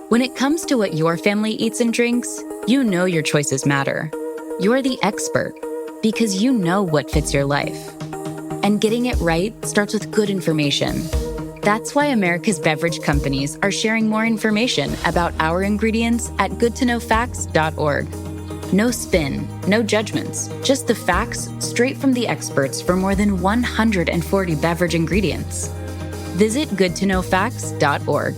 When it comes to what your family eats and drinks, you know your choices matter. You're the expert because you know what fits your life. And getting it right starts with good information. That's why America's beverage companies are sharing more information about our ingredients at goodtoknowfacts.org. No spin, no judgments, just the facts straight from the experts for more than 140 beverage ingredients. Visit goodtoknowfacts.org.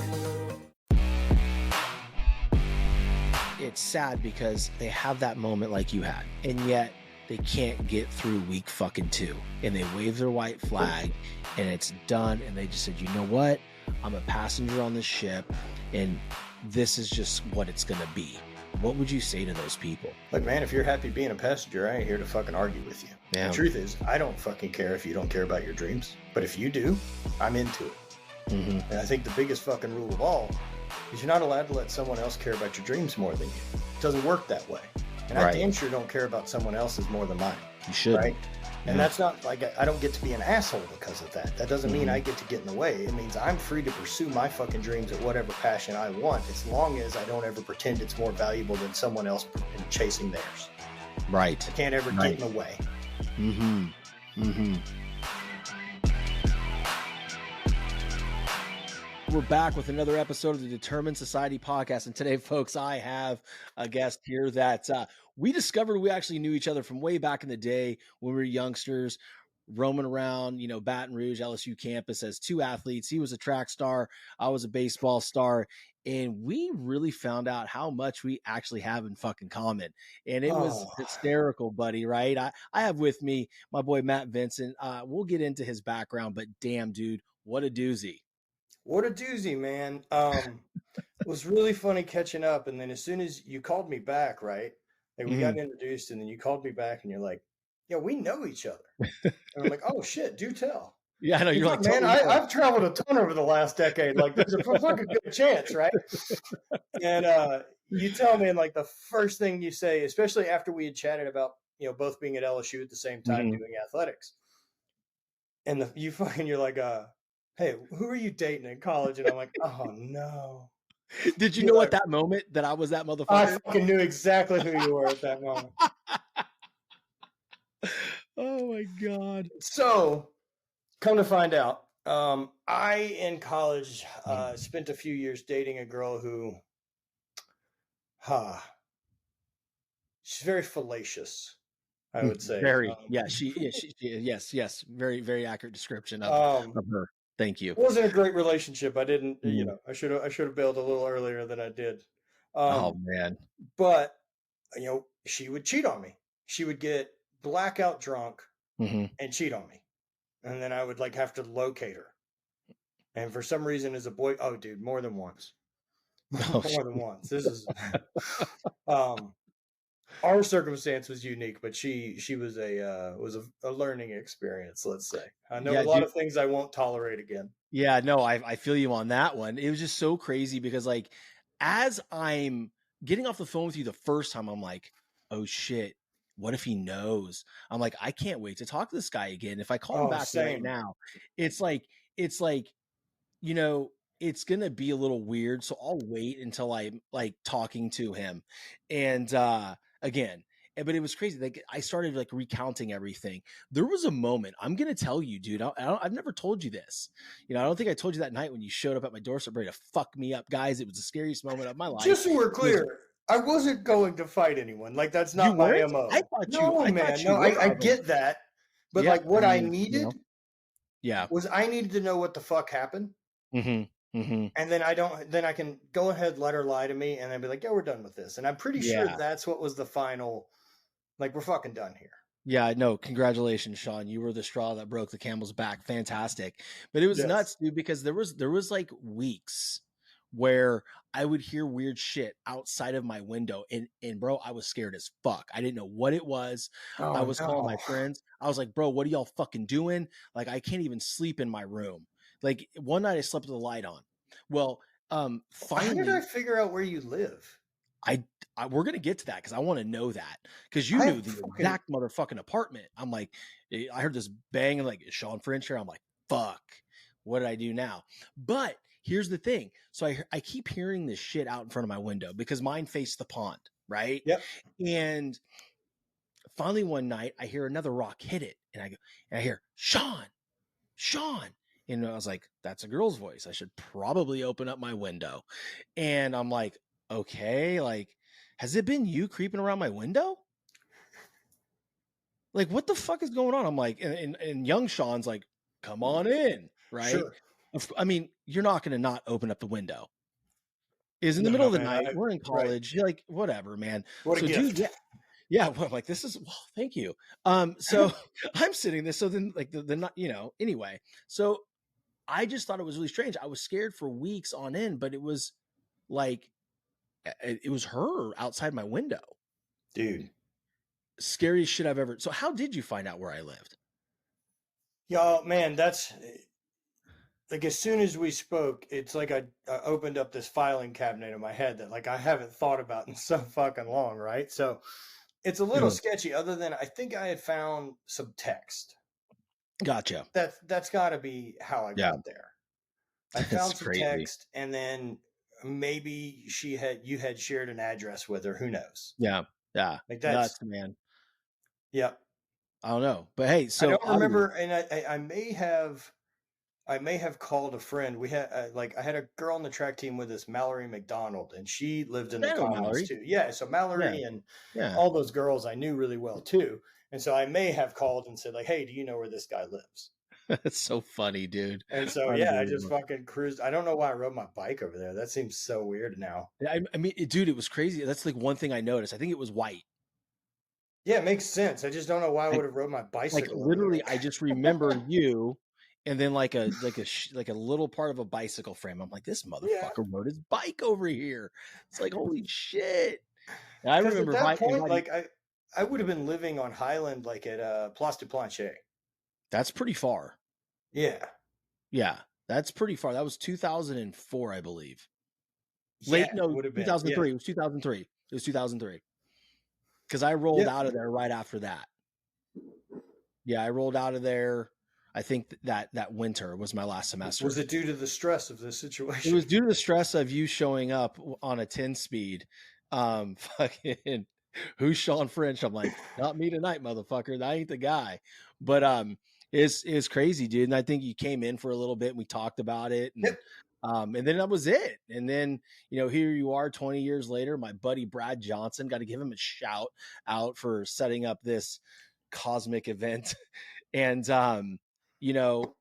It's sad because they have that moment like you had, and yet they can't get through week fucking 2, and they wave their white flag and it's done, and they just said, you know what, I'm a passenger on this ship and this is just what it's gonna be. What would you say to those people? Look, man, if you're happy being a passenger, I ain't here to fucking argue with you. Yeah. The truth is, I don't fucking care if you don't care about your dreams, but if you do, I'm into it. And I think the biggest fucking rule of all is you're not allowed to let someone else care about your dreams more than you. It doesn't work that way. And I damn sure don't care about someone else's more than mine. You should. Right? And that's not like I don't get to be an asshole because of that. That doesn't mean I get to get in the way. It means I'm free to pursue my fucking dreams at whatever passion I want, as long as I don't ever pretend it's more valuable than someone else in chasing theirs. Right. I can't ever get in the way. We're back with another episode of the Determined Society podcast. And today, folks, I have a guest here that we discovered we actually knew each other from way back in the day when we were youngsters, roaming around, Baton Rouge, LSU campus as two athletes. He was a track star. I was a baseball star. And we really found out how much we actually have in fucking common. And it was hysterical, buddy, right? I have with me my boy, Matt Vincent. We'll get into his background, but damn, dude, what a doozy. What a doozy, man. It was really funny catching up. And then as soon as you called me back, right? Like we got introduced and then you called me back and you're like, yeah, we know each other. And I'm like, oh shit, do tell. Yeah, I know. You're like, man, I've traveled a ton over the last decade. Like there's a fucking good chance, right? And you tell me, and like the first thing you say, especially after we had chatted about, both being at LSU at the same time doing athletics. And you're like, hey, who are you dating in college? And I'm like, oh no. Did you know at that moment that I was that motherfucker? I fucking knew exactly who you were at that moment. Oh my God. So come to find out, I in college spent a few years dating a girl who she's very fallacious, I would say. Very, yes. Very, very accurate description of her. Thank you. It wasn't a great relationship. I didn't, I should have bailed a little earlier than I did. Oh man. But she would cheat on me. She would get blackout drunk and cheat on me. And then I would have to locate her. And for some reason as a boy, dude, more than once. More than once. This is our circumstance was unique, but she was a learning experience, let's say. I know a lot of things I won't tolerate again. Yeah, no, I feel you on that one. It was just so crazy because as I'm getting off the phone with you the first time, I'm like, oh shit, what if he knows? I'm like, I can't wait to talk to this guy again. If I call him back right now, it's like, it's going to be a little weird. So I'll wait until I'm talking to him. And, again, but it was crazy. I started recounting everything. There was a moment, I'm going to tell you, dude, I've never told you this. I don't think I told you that night when you showed up at my doorstep ready to fuck me up, guys. It was the scariest moment of my life. Just so we're clear, I wasn't going to fight anyone. That's not my MO. I thought you were. I get that. But what I needed was I needed to know what the fuck happened. And then I can go ahead, let her lie to me, and then be like, yeah, we're done with this. And I'm pretty sure that's what was the final, we're fucking done here. Yeah, no, congratulations, Shawn. You were the straw that broke the camel's back. Fantastic. But it was nuts, dude, because there was weeks where I would hear weird shit outside of my window. And bro, I was scared as fuck. I didn't know what it was. I was calling my friends. I was like, bro, what are y'all fucking doing? I can't even sleep in my room. One night I slept with the light on. Well, finally, how did I figure out where you live? We're going to get to that because I want to know that because you knew the exact motherfucking apartment. I'm like, I heard this bang and is Shawn French here? I'm like, fuck, what did I do now? But here's the thing. So I keep hearing this shit out in front of my window because mine faced the pond, right? Yep. And finally one night I hear another rock hit it, and I hear Shawn. And I was like, that's a girl's voice. I should probably open up my window. And I'm like, okay, like, has it been you creeping around my window? Like, what the fuck is going on? I'm like, and young Sean's like, come on in, right? Sure. I mean, you're not going to not open up the window. It's in the No, middle of the man, night. We're in college. You're like, whatever, man. What a gift. Dude, yeah. Well, I'm like, this is, well, thank you. So I'm sitting there. So then like the you know, anyway, so I just thought it was really strange. I was scared for weeks on end, but it was like, it was her outside my window. Dude. Scariest shit I've ever. So how did you find out where I lived? Yo, man, that's like, as soon as we spoke, it's like I opened up this filing cabinet in my head that like I haven't thought about in so fucking long, right? So it's a little sketchy, other than I think I had found some text. Gotcha. That's got to be how I got there. I found some text, and then maybe you had shared an address with her. Who knows? Yeah. Like that's nuts, man. Yep. I don't know, but hey, so I don't remember, and I may have called a friend. We had I had a girl on the track team with us, Mallory McDonald, and she lived in the Commons too. Yeah, so Mallory and all those girls I knew really well too. And so I may have called and said like, "Hey, do you know where this guy lives?" That's so funny, dude. And so I just fucking cruised. I don't know why I rode my bike over there. That seems so weird now. I mean, dude, it was crazy. That's like one thing I noticed. I think it was white. Yeah, it makes sense. I just don't know why I would have rode my bicycle. Like literally, I just remember you, and then like a little part of a bicycle frame. I'm like, this motherfucker rode his bike over here. It's like, holy shit! And I remember at that point, like I would have been living on Highland, like at Place du Plancher. That's pretty far. Yeah, that's pretty far. That was 2004, I believe. Late, no, 2003. It was 2003. It was 2003. Because I rolled out of there right after that. Yeah, I rolled out of there. I think that winter was my last semester. Was it due to the stress of this situation? It was due to the stress of you showing up on a 10-speed. Fucking, who's Sean French? I'm like, not me tonight, motherfucker. That ain't the guy. But it's crazy, dude. And I think you came in for a little bit and we talked about it. And and then that was it. And then, you know, here you are 20 years later, my buddy Brad Johnson, got to give him a shout out for setting up this cosmic event. And, you know,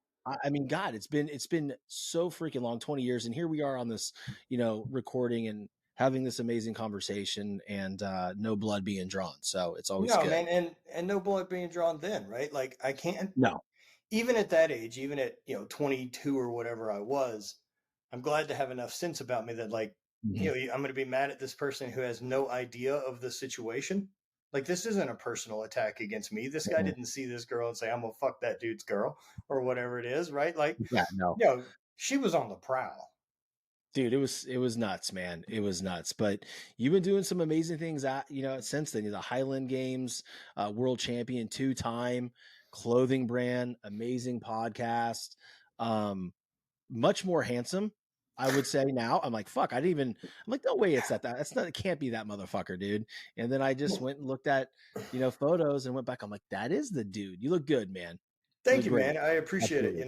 I mean, God, it's been so freaking long, 20 years. And here we are on this, you know, recording and having this amazing conversation, and no blood being drawn. So it's always good. Man, and no blood being drawn then, right? Like I can't, no, even at that age, even at, 22 or whatever I was, I'm glad to have enough sense about me that like, I'm going to be mad at this person who has no idea of the situation. Like, this isn't a personal attack against me. This guy didn't see this girl and say, I'm going to fuck that dude's girl or whatever it is. Right. Like, she was on the prowl. Dude, it was nuts, man. It was nuts. But you've been doing some amazing things since then. The Highland Games, world champion 2-time, clothing brand, amazing podcast. Much more handsome, I would say now. I'm like, fuck, I'm like, no way it's it can't be that motherfucker, dude. And then I just went and looked at, photos and went back. I'm like, that is the dude. You look good, man. Thank you, man. I appreciate it.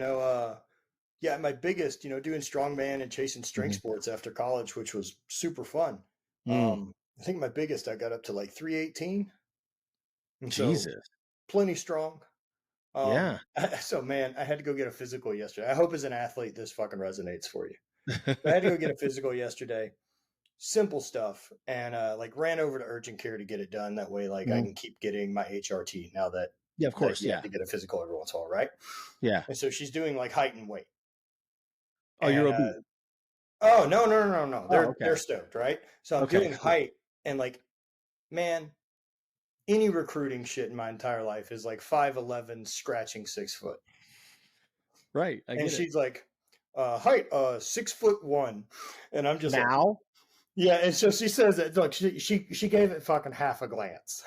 My biggest, doing strongman and chasing strength sports after college, which was super fun. I think my biggest, I got up to like 318. Jesus. So plenty strong. So man, I had to go get a physical yesterday. I hope as an athlete, this fucking resonates for you. I had to go get a physical yesterday. Simple stuff. And ran over to urgent care to get it done. That way, I can keep getting my HRT now that, of course, you have to get a physical every once in a while, right? Yeah. And so she's doing height and weight. Oh, you're obese. Oh, no. They're stoked, right? So I'm doing height, and man, any recruiting shit in my entire life is 5'11", scratching 6 foot. Right. And she's like, height, 6'1", and I'm just now. Yeah, and so she says that. Look, she gave it fucking half a glance.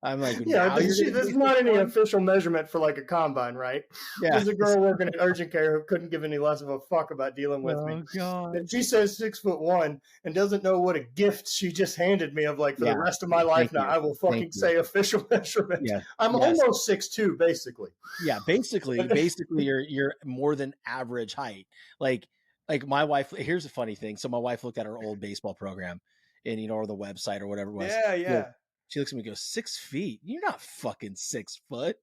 I'm like, Yeah, now you're this going to is be not any 6'1"? official measurement for like a combine, right? Yeah. There's a girl working at urgent care who couldn't give any less of a fuck about dealing with me. Oh God. And she says 6'1" and doesn't know what a gift she just handed me of like for the rest of my life now. I will fucking say official measurement. Yeah. I'm almost 6'2", basically. Yeah, basically you're more than average height. Like my wife, here's a funny thing. So my wife looked at her old baseball program and or the website or whatever it was. Yeah, yeah. She looks at me and goes, 6 feet? You're not fucking 6 foot.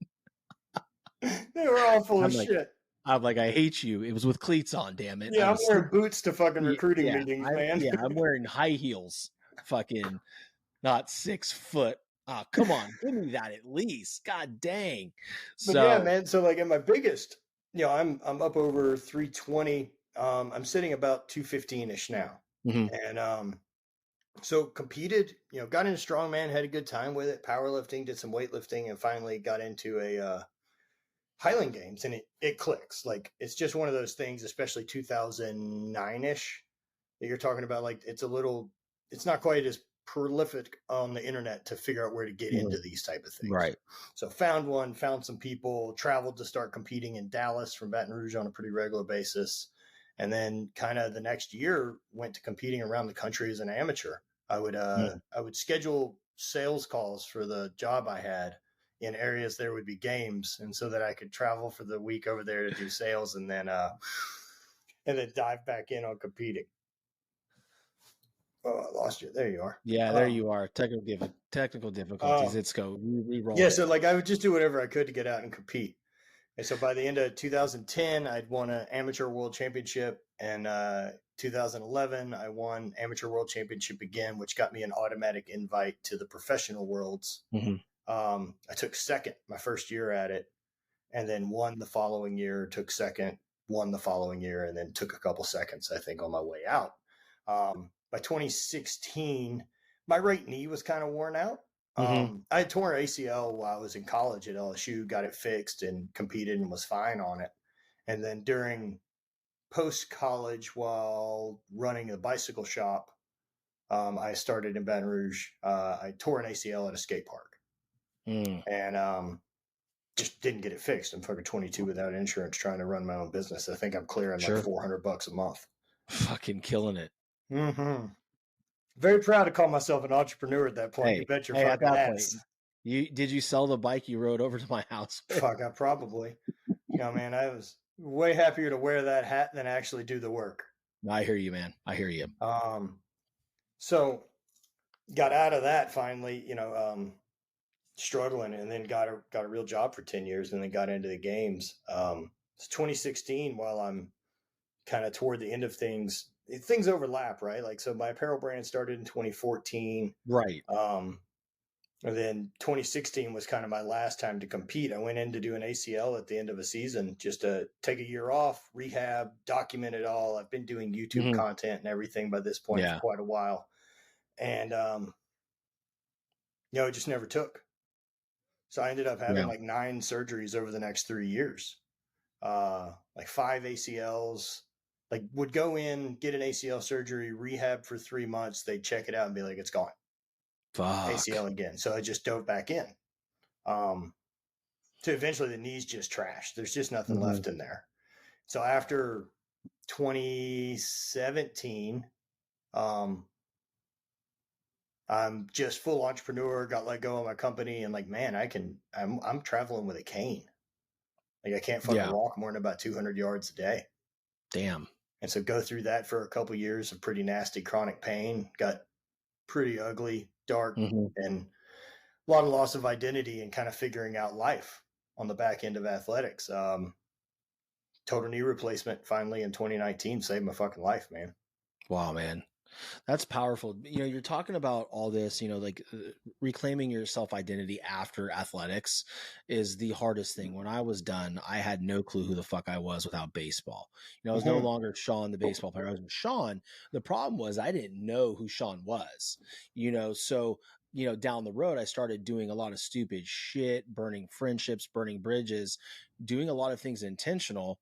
They were all full of shit. I'm like, I hate you. It was with cleats on, damn it. Yeah, I'm wearing boots to fucking recruiting meetings, man. Yeah, I'm wearing high heels. Fucking not 6 foot. Oh, come on. Give me that at least. God dang. But yeah, man. So like at my biggest, I'm up over 320. I'm sitting about 215-ish now. And so competed, got into strongman, had a good time with it, powerlifting, did some weightlifting, and finally got into a Highland Games, and it clicks. Like it's just one of those things, especially 2009-ish, that you're talking about. Like it's not quite as prolific on the internet to figure out where to get into these type of things. Right. So found some people, traveled to start competing in Dallas from Baton Rouge on a pretty regular basis. And then kind of the next year went to competing around the country as an amateur. I would schedule sales calls for the job I had in areas there would be games, and so that I could travel for the week over there to do sales and then dive back in on competing. Oh, I lost you. There you are. Yeah, there you are. Technical difficulties. Let's go. Re-roll. Yeah, so like I would just do whatever I could to get out and compete. And so by the end of 2010, I'd won an amateur world championship. And 2011, I won amateur world championship again, which got me an automatic invite to the professional worlds. I took second my first year at it, and then won the following year, took second, won the following year, and then took a couple seconds, I think, on my way out. By 2016, my right knee was kind of worn out. I had torn ACL while I was in college at LSU, got it fixed and competed and was fine on it. And then during post-college, while running a bicycle shop, I started in Baton Rouge. I tore an ACL at a skate park and just didn't get it fixed. I'm fucking 22 without insurance trying to run my own business. I think I'm clearing like $400 a month. Fucking killing it. Very proud to call myself an entrepreneur at that point. Hey, you bet your fucking ass. Did you sell the bike you rode over to my house? Fuck, I probably. Man, I was way happier to wear that hat than actually do the work. I hear you, man. I hear you. So got out of that finally, struggling, and then got a real job for 10 years, and then got into the games. It's 2016 while I'm kind of toward the end of things overlap, right? Like, so my apparel brand started in 2014. Right. And then 2016 was kind of my last time to compete. I went in to do an ACL at the end of a season, just to take a year off, rehab, document it all. I've been doing YouTube content and everything by this point for quite a while. And, it just never took. So I ended up having like 9 surgeries over the next 3 years, like 5 ACLs. Like would go in, get an ACL surgery, rehab for 3 months. They'd check it out and be like, it's gone. Fuck. ACL again. So I just dove back in. So eventually the knee's just trashed. There's just nothing left in there. So after 2017, I'm just full entrepreneur, got let go of my company, and like, man, I'm traveling with a cane. Like I can't fucking walk more than about 200 yards a day. Damn. And so go through that for a couple years of pretty nasty chronic pain, got pretty ugly, dark, and a lot of loss of identity and kind of figuring out life on the back end of athletics. Total knee replacement finally in 2019 saved my fucking life, man. Wow, man. That's powerful. You're talking about all this, reclaiming your self-identity after athletics is the hardest thing. When I was done, I had no clue who the fuck I was without baseball. I was no longer Shawn, the baseball player. I was Shawn. The problem was I didn't know who Shawn was, so, down the road, I started doing a lot of stupid shit, burning friendships, burning bridges, doing a lot of things intentional,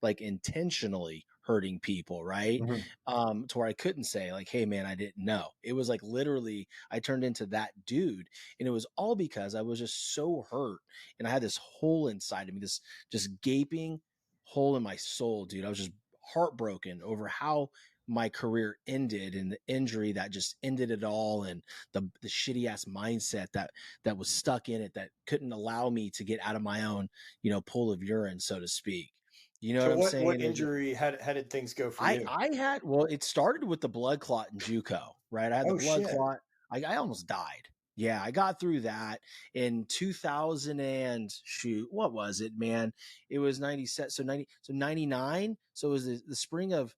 like intentionally hurting people, right? To where I couldn't say like, hey man, I didn't know. It was like literally I turned into that dude, and it was all because I was just so hurt, and I had this hole inside of me, this just gaping hole in my soul, dude. I was just heartbroken over how my career ended and the injury that just ended it all, and the shitty ass mindset that was stuck in it, that couldn't allow me to get out of my own, pool of urine, so to speak. You know So what I'm what saying? injury, how did things go for I you? I had, well, it started with the blood clot in JUCO, right? I had the Oh blood shit. clot. I almost died. Yeah, I got through that in 2000 and shoot, what was it, man? It was 97, so 99. So it was the spring of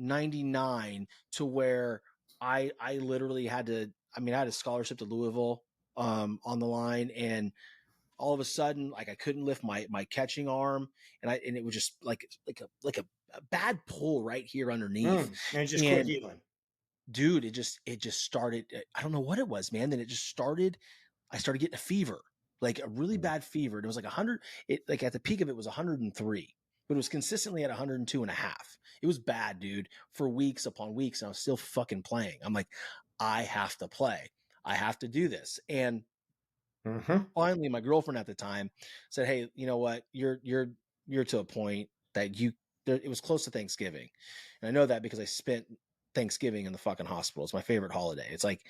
99, to where I literally had to, I had a scholarship to Louisville on the line, and all of a sudden, like, I couldn't lift my catching arm, and it was just like a bad pull right here underneath. And it just quit And healing. dude, it just started. I don't know what it was, man. Then it just started. I started getting a fever, like a really bad fever. And it was like 100. It, like, at the peak of it was 103, but it was consistently at 102 and a half. It was bad, dude, for weeks upon weeks. And I was still fucking playing. I'm like, I have to play. I have to do this. And finally, my girlfriend at the time said, hey, you know what? You're to a point that it was close to Thanksgiving. And I know that because I spent Thanksgiving in the fucking hospital. It's my favorite holiday. It's like,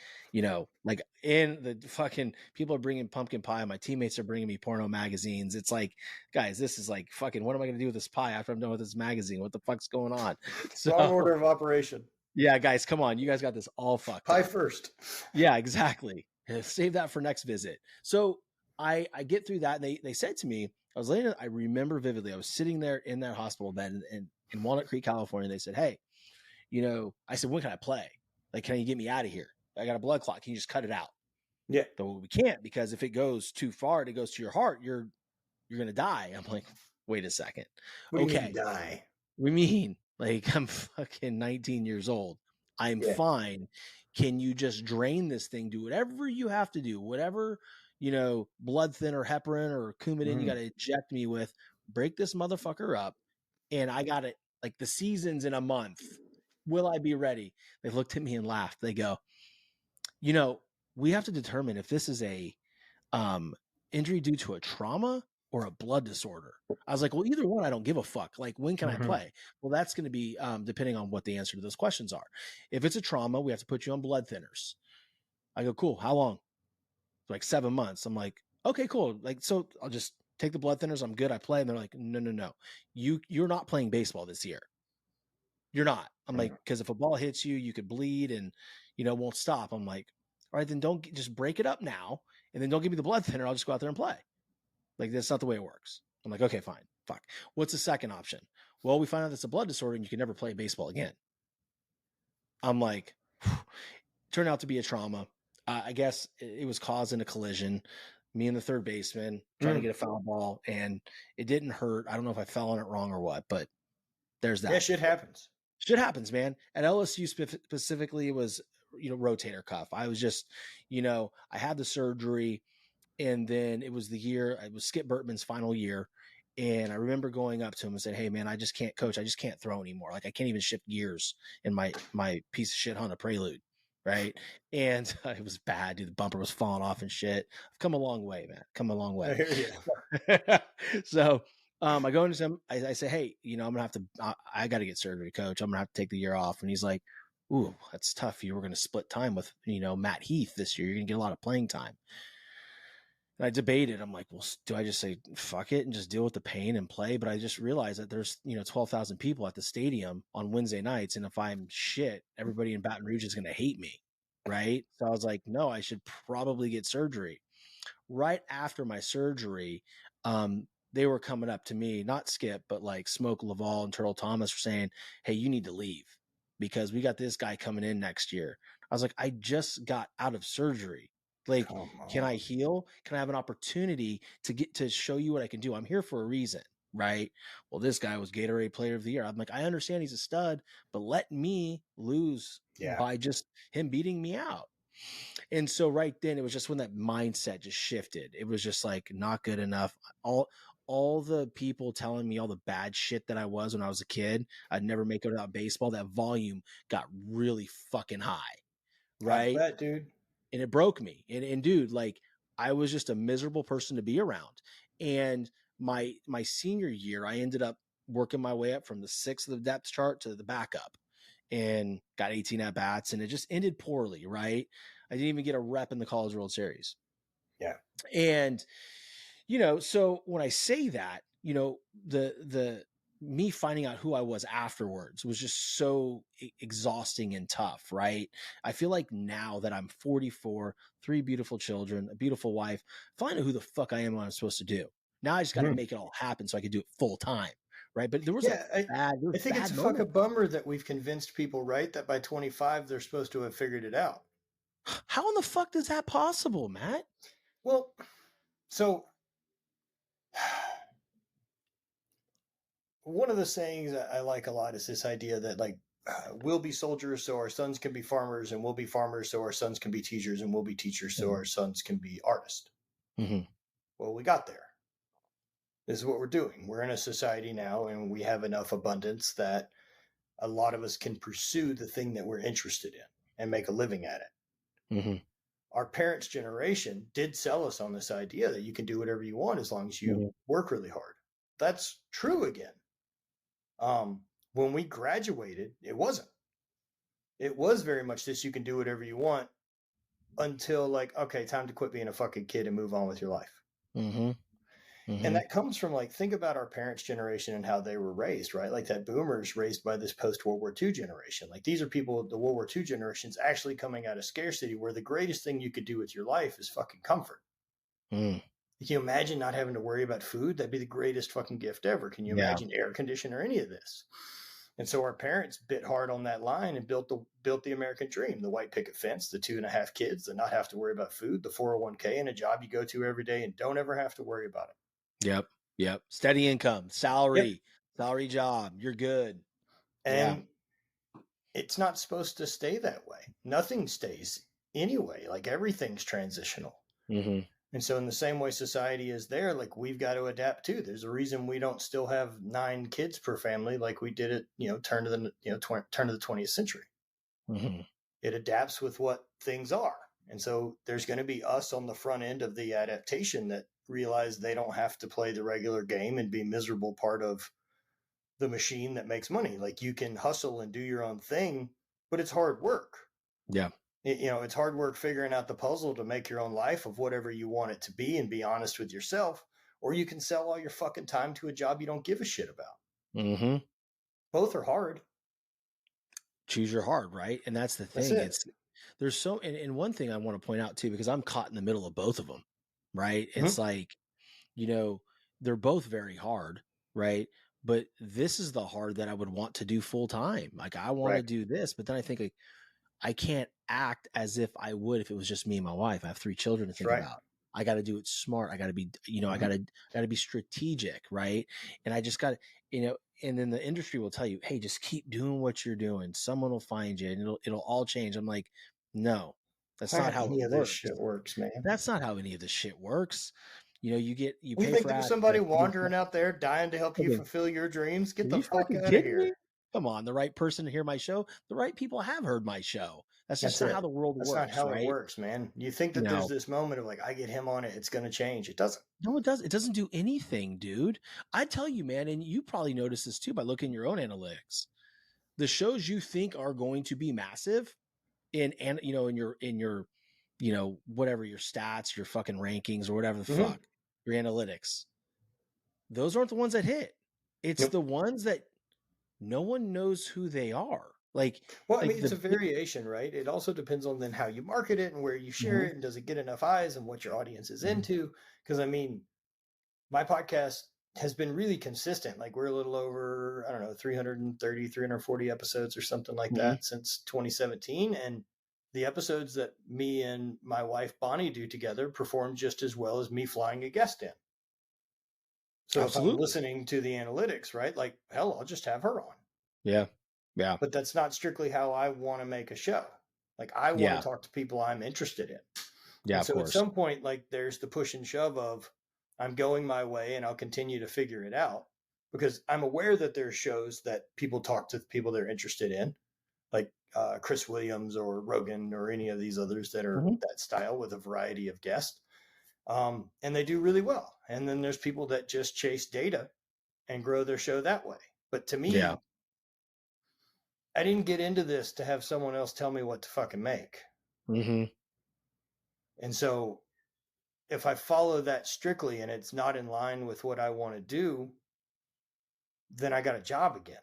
like, in the fucking, people are bringing pumpkin pie. My teammates are bringing me porno magazines. It's like, guys, this is like fucking, what am I going to do with this pie after I'm done with this magazine? What the fuck's going on? Wrong So order of operation. yeah, guys, come on. You guys got this all fucked Pie up. first. Yeah, exactly. Save that for next visit. So I get through that. And they said to me, I remember vividly, I was sitting there in that hospital bed in Walnut Creek, California. They said, hey, I said, when can I play? Like, can you get me out of here? I got a blood clot. Can you just cut it out? Yeah. But we can't, because if it goes too far and it goes to your heart, you're going to die. I'm like, wait a second. What do you Okay. mean die? We mean, like, I'm fucking 19 years old. I'm fine. Can you just drain this thing? Do whatever you have to do, whatever, blood thinner, heparin, or Coumadin you got to inject me with. Break this motherfucker up, and I got it. Like, the season's in a month. Will I be ready? They looked at me and laughed. They go, we have to determine if this is a injury due to a trauma or a blood disorder. I was like, well, either one, I don't give a fuck. Like, when can I play? Well, that's going to be depending on what the answer to those questions are. If it's a trauma, we have to put you on blood thinners. I go, cool. How long? Like 7 months. I'm like, okay, cool. Like, so I'll just take the blood thinners. I'm good. I play. And they're like, no. You're not playing baseball this year. You're not. I'm like, because if a ball hits you, you could bleed and, won't stop. I'm like, all right, then just break it up now. And then don't give me the blood thinner. I'll just go out there and play. Like, that's not the way it works. I'm like, okay, fine. Fuck. What's the second option? Well, we find out it's a blood disorder and you can never play baseball again. I'm like, turned out to be a trauma. I guess it was caused in a collision. Me and the third baseman trying to get a foul ball, and it didn't hurt. I don't know if I fell on it wrong or what, but there's that. Yeah, shit happens. Shit happens, man. At LSU specifically, it was, rotator cuff. I was just, I had the surgery, and then it was Skip Burtman's final year. And I remember going up to him and saying, hey man, I just can't coach. I just can't throw anymore. Like, I can't even shift gears in my piece of shit Honda Prelude. Right. And it was bad, dude. The bumper was falling off and shit. I've come a long way, man. Come a long way. I hear you. So I go into him. I say, hey, I'm going to have to, I got to get surgery, coach. I'm going to have to take the year off. And he's like, ooh, that's tough. You were going to split time with, Matt Heath this year. You're going to get a lot of playing time. And I debated. I'm like, well, do I just say fuck it and just deal with the pain and play? But I just realized that there's 12,000 people at the stadium on Wednesday nights, and if I'm shit, everybody in Baton Rouge is going to hate me, right? So I was like, no, I should probably get surgery. Right after my surgery, they were coming up to me, not Skip, but like Smoke Laval and Turtle Thomas were saying, hey, you need to leave because we got this guy coming in next year. I was like, I just got out of surgery. Like, can I heal? Can I have an opportunity to get to show you what I can do? I'm here for a reason, right? Well, this guy was Gatorade Player of the Year. I'm like, I understand he's a stud, but let me lose by just him beating me out. And so right then, it was just when that mindset just shifted. It was just like, not good enough. all the people telling me all the bad shit that I was when I was a kid, I'd never make it without baseball, that volume got really fucking high, I right? bet, dude. And it broke me. And dude, like, I was just a miserable person to be around. And my senior year, I ended up working my way up from the 6th of the depth chart to the backup, and got 18 at bats, and it just ended poorly, right? I didn't even get a rep in the College World Series. Yeah. And so when I say that, the me finding out who I was afterwards was just so exhausting and tough, right? I feel like now that I'm 44, 3 beautiful children, a beautiful wife, finding out who the fuck I am, what I'm supposed to do. Now I just got to make it all happen so I can do it full time, right? But there was I think it's a fucking bummer that we've convinced people, right, that by 25 they're supposed to have figured it out. How in the fuck is that possible, Matt? Well, so one of the sayings that I like a lot is this idea that, like, we'll be soldiers so our sons can be farmers, and we'll be farmers so our sons can be teachers, and we'll be teachers so our sons can be artists. Mm-hmm. Well, we got there. This is what we're doing. We're in a society now, and we have enough abundance that a lot of us can pursue the thing that we're interested in and make a living at it. Mm-hmm. Our parents' generation did sell us on this idea that you can do whatever you want as long as you work really hard. That's true again. When we graduated, it wasn't. It was very much this: you can do whatever you want until, like, okay, time to quit being a fucking kid and move on with your life. Mm-hmm. Mm-hmm. And that comes from, like, think about our parents' generation and how they were raised, right? Like, that boomers raised by this post-World War II generation. Like, these are people, the World War II generation's actually coming out of scarcity, where the greatest thing you could do with your life is fucking comfort. Can you imagine not having to worry about food? That'd be the greatest fucking gift ever. Can you imagine air conditioning or any of this? And so our parents bit hard on that line and built the American dream: the white picket fence, the 2.5 kids, the not have to worry about food, the 401k, and a job you go to every day and don't ever have to worry about it. Yep. Steady income, salary job. You're good. And it's not supposed to stay that way. Nothing stays anyway. Like, everything's transitional. Mm-hmm. And so in the same way society is there, like, we've got to adapt too. There's a reason we don't still have 9 kids per family like we did at, turn of the 20th century. Mm-hmm. It adapts with what things are. And so there's going to be us on the front end of the adaptation that realize they don't have to play the regular game and be miserable part of the machine that makes money. Like, you can hustle and do your own thing, but it's hard work. Yeah. It's hard work figuring out the puzzle to make your own life of whatever you want it to be and be honest with yourself. Or you can sell all your fucking time to a job you don't give a shit about. Mm-hmm. Both are hard. Choose your hard, right? And that's the thing. There's so, and one thing I want to point out too, because I'm caught in the middle of both of them, right? Mm-hmm. It's like, they're both very hard, right? But this is the hard that I would want to do full time. Like, I want to do this, but then I think, like, I can't act as if I would if it was just me and my wife. I have 3 children to think about. I got to do it smart. I got to be, I got to be strategic, right? And I just got to, and then the industry will tell you, hey, just keep doing what you're doing. Someone will find you, and it'll all change. I'm like, no, that's not how any of this shit works, man. That's not how any of this shit works. You we think there's somebody wandering out there dying to help you fulfill your dreams. Get the fuck out of here. Come on, the right person to hear my show. The right people have heard my show. That's just not how the world works. That's not how it works, man. You think that there's this moment of, like, I get him on it, it's going to change. It doesn't. No, it doesn't. It doesn't do anything, dude. I tell you, man, and you probably notice this too by looking at your own analytics. The shows you think are going to be massive in your whatever your stats, your fucking rankings, or whatever the fuck, your analytics, those aren't the ones that hit. It's the ones that no one knows who they are. Like, well, I mean, it's a variation, right? It also depends on then how you market it and where you share it, and does it get enough eyes and what your audience is into. Because, I mean, my podcast has been really consistent. Like, we're a little over, 330, 340 episodes or something like that since 2017. And the episodes that me and my wife Bonnie do together perform just as well as me flying a guest in. So if I'm listening to the analytics, right, like, hell, I'll just have her on. Yeah. But that's not strictly how I want to make a show. Like, I want to talk to people I'm interested in. Yeah, so at some point, like, there's the push and shove of, I'm going my way and I'll continue to figure it out, because I'm aware that there's shows that people talk to people they're interested in, like Chris Williams or Rogan or any of these others that are that style with a variety of guests. And they do really well. And then there's people that just chase data and grow their show that way. But to me, I didn't get into this to have someone else tell me what to fucking make. And so if I follow that strictly and it's not in line with what I want to do, then I got a job again.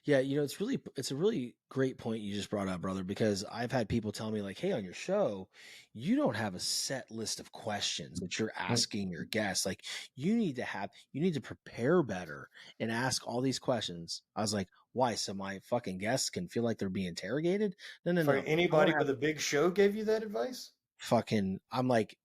Yeah, it's a really great point you just brought up, brother, because I've had people tell me like, hey, on your show, you don't have a set list of questions that you're asking your guests. Like you need to prepare better and ask all these questions. I was like, why? So my fucking guests can feel like they're being interrogated? No. Anybody with a big show gave you that advice? I'm like,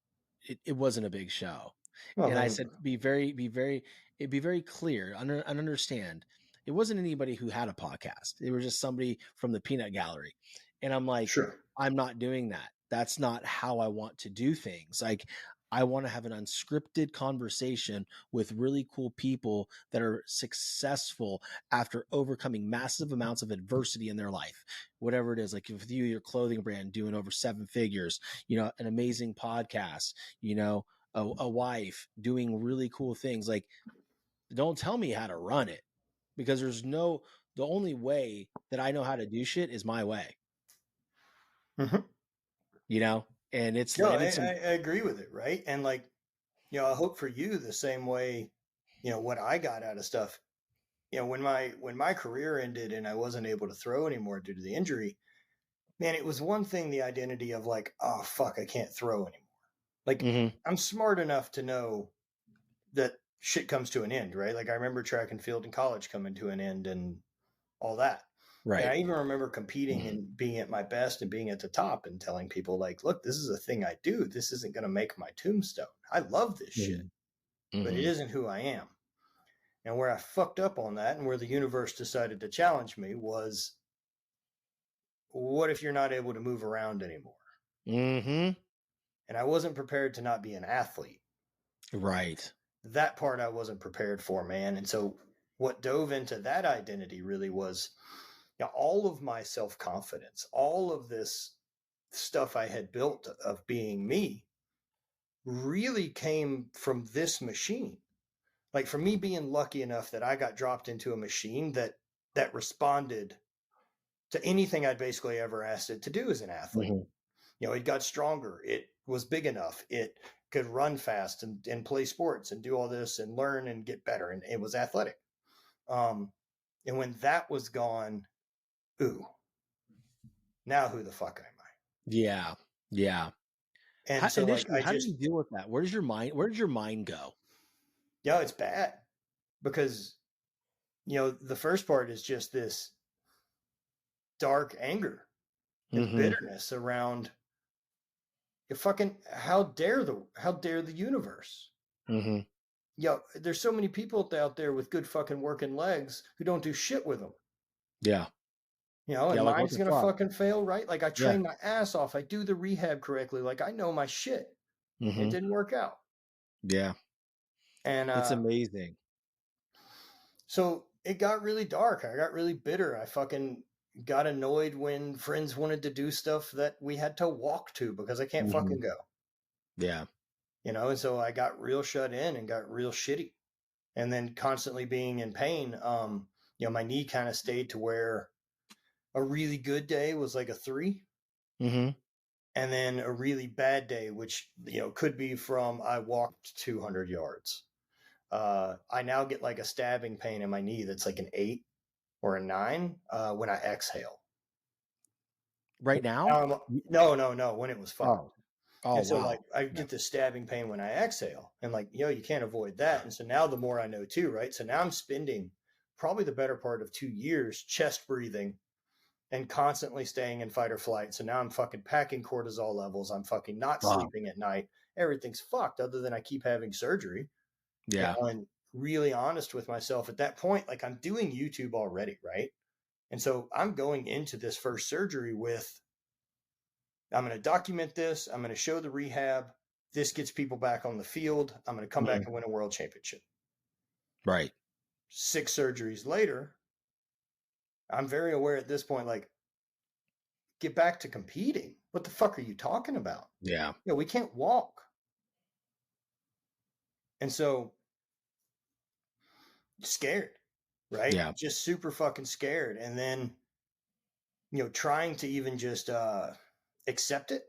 it wasn't a big show. And I said, be very clear and understand. It wasn't anybody who had a podcast. It was just somebody from the peanut gallery. And I'm like, sure, I'm not doing that. That's not how I want to do things. Like I want to have an unscripted conversation with really cool people that are successful after overcoming massive amounts of adversity in their life, whatever it is. Like if you, your clothing brand doing over 7 figures, an amazing podcast, a wife doing really cool things. Like don't tell me how to run it, because the only way that I know how to do shit is my way. And it's, no, I agree with it. Right. And like, I hope for you the same way, what I got out of stuff, when my career ended and I wasn't able to throw anymore due to the injury, man, it was one thing, the identity of like, oh fuck, I can't throw anymore. Like I'm smart enough to know that shit comes to an end, right? Like I remember track and field in college coming to an end and all that. Right. And I even remember competing and being at my best and being at the top and telling people like, look, this is a thing I do. This isn't going to make my tombstone. I love this shit, but it isn't who I am. And where I fucked up on that and where the universe decided to challenge me was, what if you're not able to move around anymore? And I wasn't prepared to not be an athlete. Right. That part I wasn't prepared for, man. And so what dove into that identity really was, all of my self-confidence, all of this stuff I had built of being me really came from this machine. Like for me being lucky enough that I got dropped into a machine that responded to anything I'd basically ever asked it to do as an athlete. It got stronger. It was big enough. It could run fast and play sports and do all this and learn and get better. And it was athletic. And when that was gone, ooh, now who the fuck am I? Yeah. Yeah. And how so did you deal with that? Where did your mind go? Yeah, it's bad because, the first part is just this dark anger and bitterness around fucking, how dare the universe? There's so many people out there with good fucking working legs who don't do shit with them. Yeah. And mine's going to fucking fail, right? Like I train my ass off. I do the rehab correctly. Like I know my shit. It didn't work out. Yeah. And it's amazing. So it got really dark. I got really bitter. I fucking got annoyed when friends wanted to do stuff that we had to walk to because I can't fucking go. Yeah. And so I got real shut in and got real shitty. And then constantly being in pain, my knee kind of stayed to where a really good day was like a 3. And then a really bad day, which, could be from I walked 200 yards. I now get like a stabbing pain in my knee that's like an 8 or a 9 when I exhale. Right now? No, when it was fucked. Oh, and so wow. like I get this stabbing pain when I exhale, and like, you can't avoid that. And so now the more I know too, right? So now I'm spending probably the better part of 2 years chest breathing and constantly staying in fight or flight. So now I'm fucking packing cortisol levels. I'm fucking not sleeping at night. Everything's fucked other than I keep having surgery. Yeah. And really honest with myself at that point, like I'm doing YouTube already, right? And so I'm going into this first surgery with, I'm going to document this. I'm going to show the rehab. this gets people back on the field. I'm going to come back and win a world championship. Right. 6 surgeries later, I'm very aware at this point, like, get back to competing. What the fuck are you talking about? Yeah. We can't walk. And so, scared, right? Yeah. Just super fucking scared. And then, trying to even just accept it.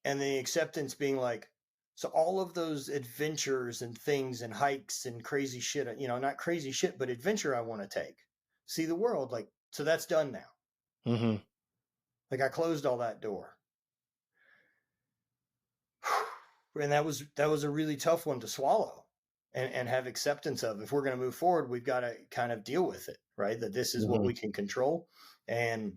And the acceptance being like, so all of those adventures and things and hikes and crazy shit, not crazy shit, but adventure I want to take, see the world, like, so that's done now. Like, I closed all that door. And that was a really tough one to swallow and have acceptance of. If we're going to move forward, we've got to kind of deal with it, right? That this is what we can control. And,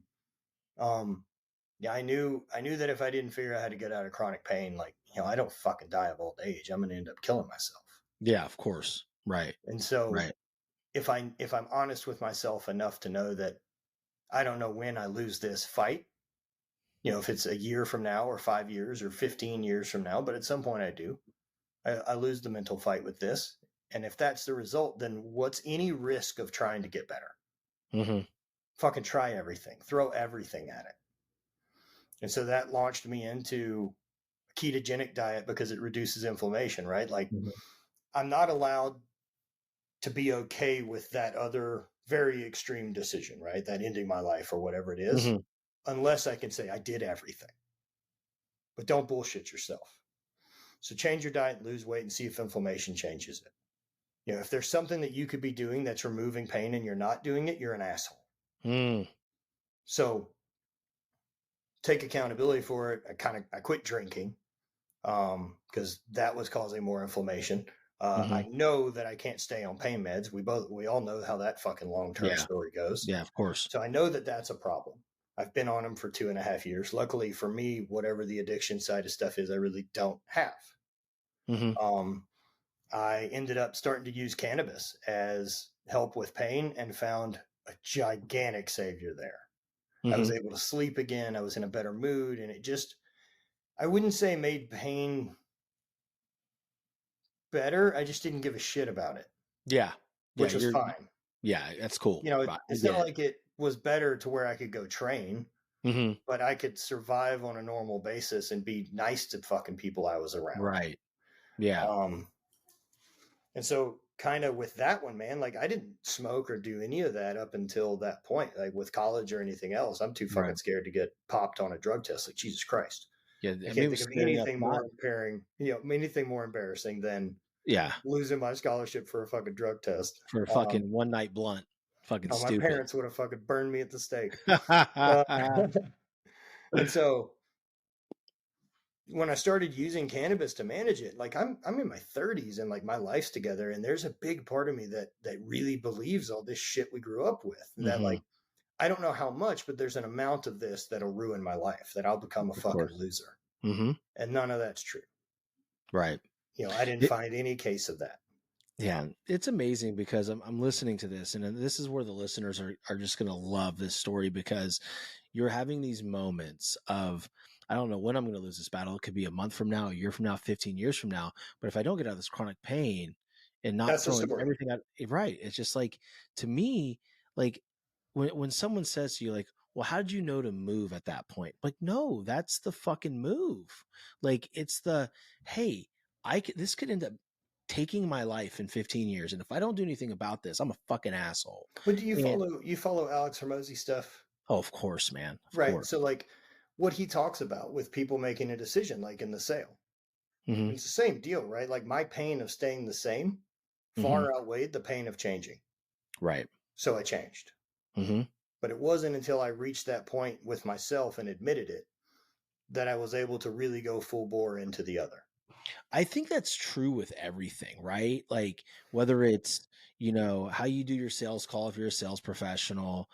yeah, I knew that if I didn't figure out how to get out of chronic pain, like, I don't fucking die of old age. I'm going to end up killing myself. Yeah, of course. Right. And so if I'm honest with myself enough to know that I don't know when I lose this fight, if it's a year from now or 5 years or 15 years from now, but at some point I do, I lose the mental fight with this. And if that's the result, then what's any risk of trying to get better? Fucking try everything, throw everything at it. And so that launched me into a ketogenic diet because it reduces inflammation, right? Like, I'm not allowed to be okay with that other very extreme decision, right? That ending my life or whatever it is, unless I can say I did everything. But don't bullshit yourself. So change your diet, lose weight, and see if inflammation changes it. If there's something that you could be doing that's removing pain and you're not doing it, you're an asshole. So take accountability for it. I quit drinking because that was causing more inflammation. I know that I can't stay on pain meds. We all know how that fucking long-term story goes. Yeah, of course. So I know that that's a problem. I've been on them for 2.5 years. Luckily for me, whatever the addiction side of stuff is, I really don't have. I ended up starting to use cannabis as help with pain and found a gigantic savior there. I was able to sleep again. I was in a better mood, and it just, I wouldn't say made pain better. I just didn't give a shit about it. Yeah. Which was fine. Yeah, that's cool. It's not like it was better to where I could go train, but I could survive on a normal basis and be nice to fucking people I was around. Right. Yeah. And so kind of with that one, man, like, I didn't smoke or do any of that up until that point, like with college or anything else. I'm too fucking scared to get popped on a drug test. Like, Jesus Christ. Yeah. I can't think of anything more anything more embarrassing than losing my scholarship for a fucking drug test. For a fucking one night blunt. Fucking stupid. My parents would have fucking burned me at the stake. And so when I started using cannabis to manage it, like, I'm in my 30s and like my life's together, and there's a big part of me that really believes all this shit we grew up with. That, like, I don't know how much, but there's an amount of this that'll ruin my life, that I'll become a fucking loser. And none of that's true. Right. I didn't find any case of that. Yeah, it's amazing because I'm listening to this, and this is where the listeners are just going to love this story, because you're having these moments of, I don't know when I'm going to lose this battle. It could be a month from now, a year from now, 15 years from now. But if I don't get out of this chronic pain and not throwing everything out, right? It's just like, to me, like when someone says to you, like, well, how did you know to move at that point? Like, no, that's the fucking move. Like, it's the, hey, this could end up taking my life in 15 years. And if I don't do anything about this, I'm a fucking asshole. But do you follow Alex Hormozy stuff? Oh, of course, man. Right. Course. So like what he talks about with people making a decision, like in the sale, it's the same deal, right? Like, my pain of staying the same far outweighed the pain of changing. Right. So I changed. But it wasn't until I reached that point with myself and admitted it that I was able to really go full bore into the other. I think that's true with everything, right? Like, whether it's, how you do your sales call, if you're a sales professional,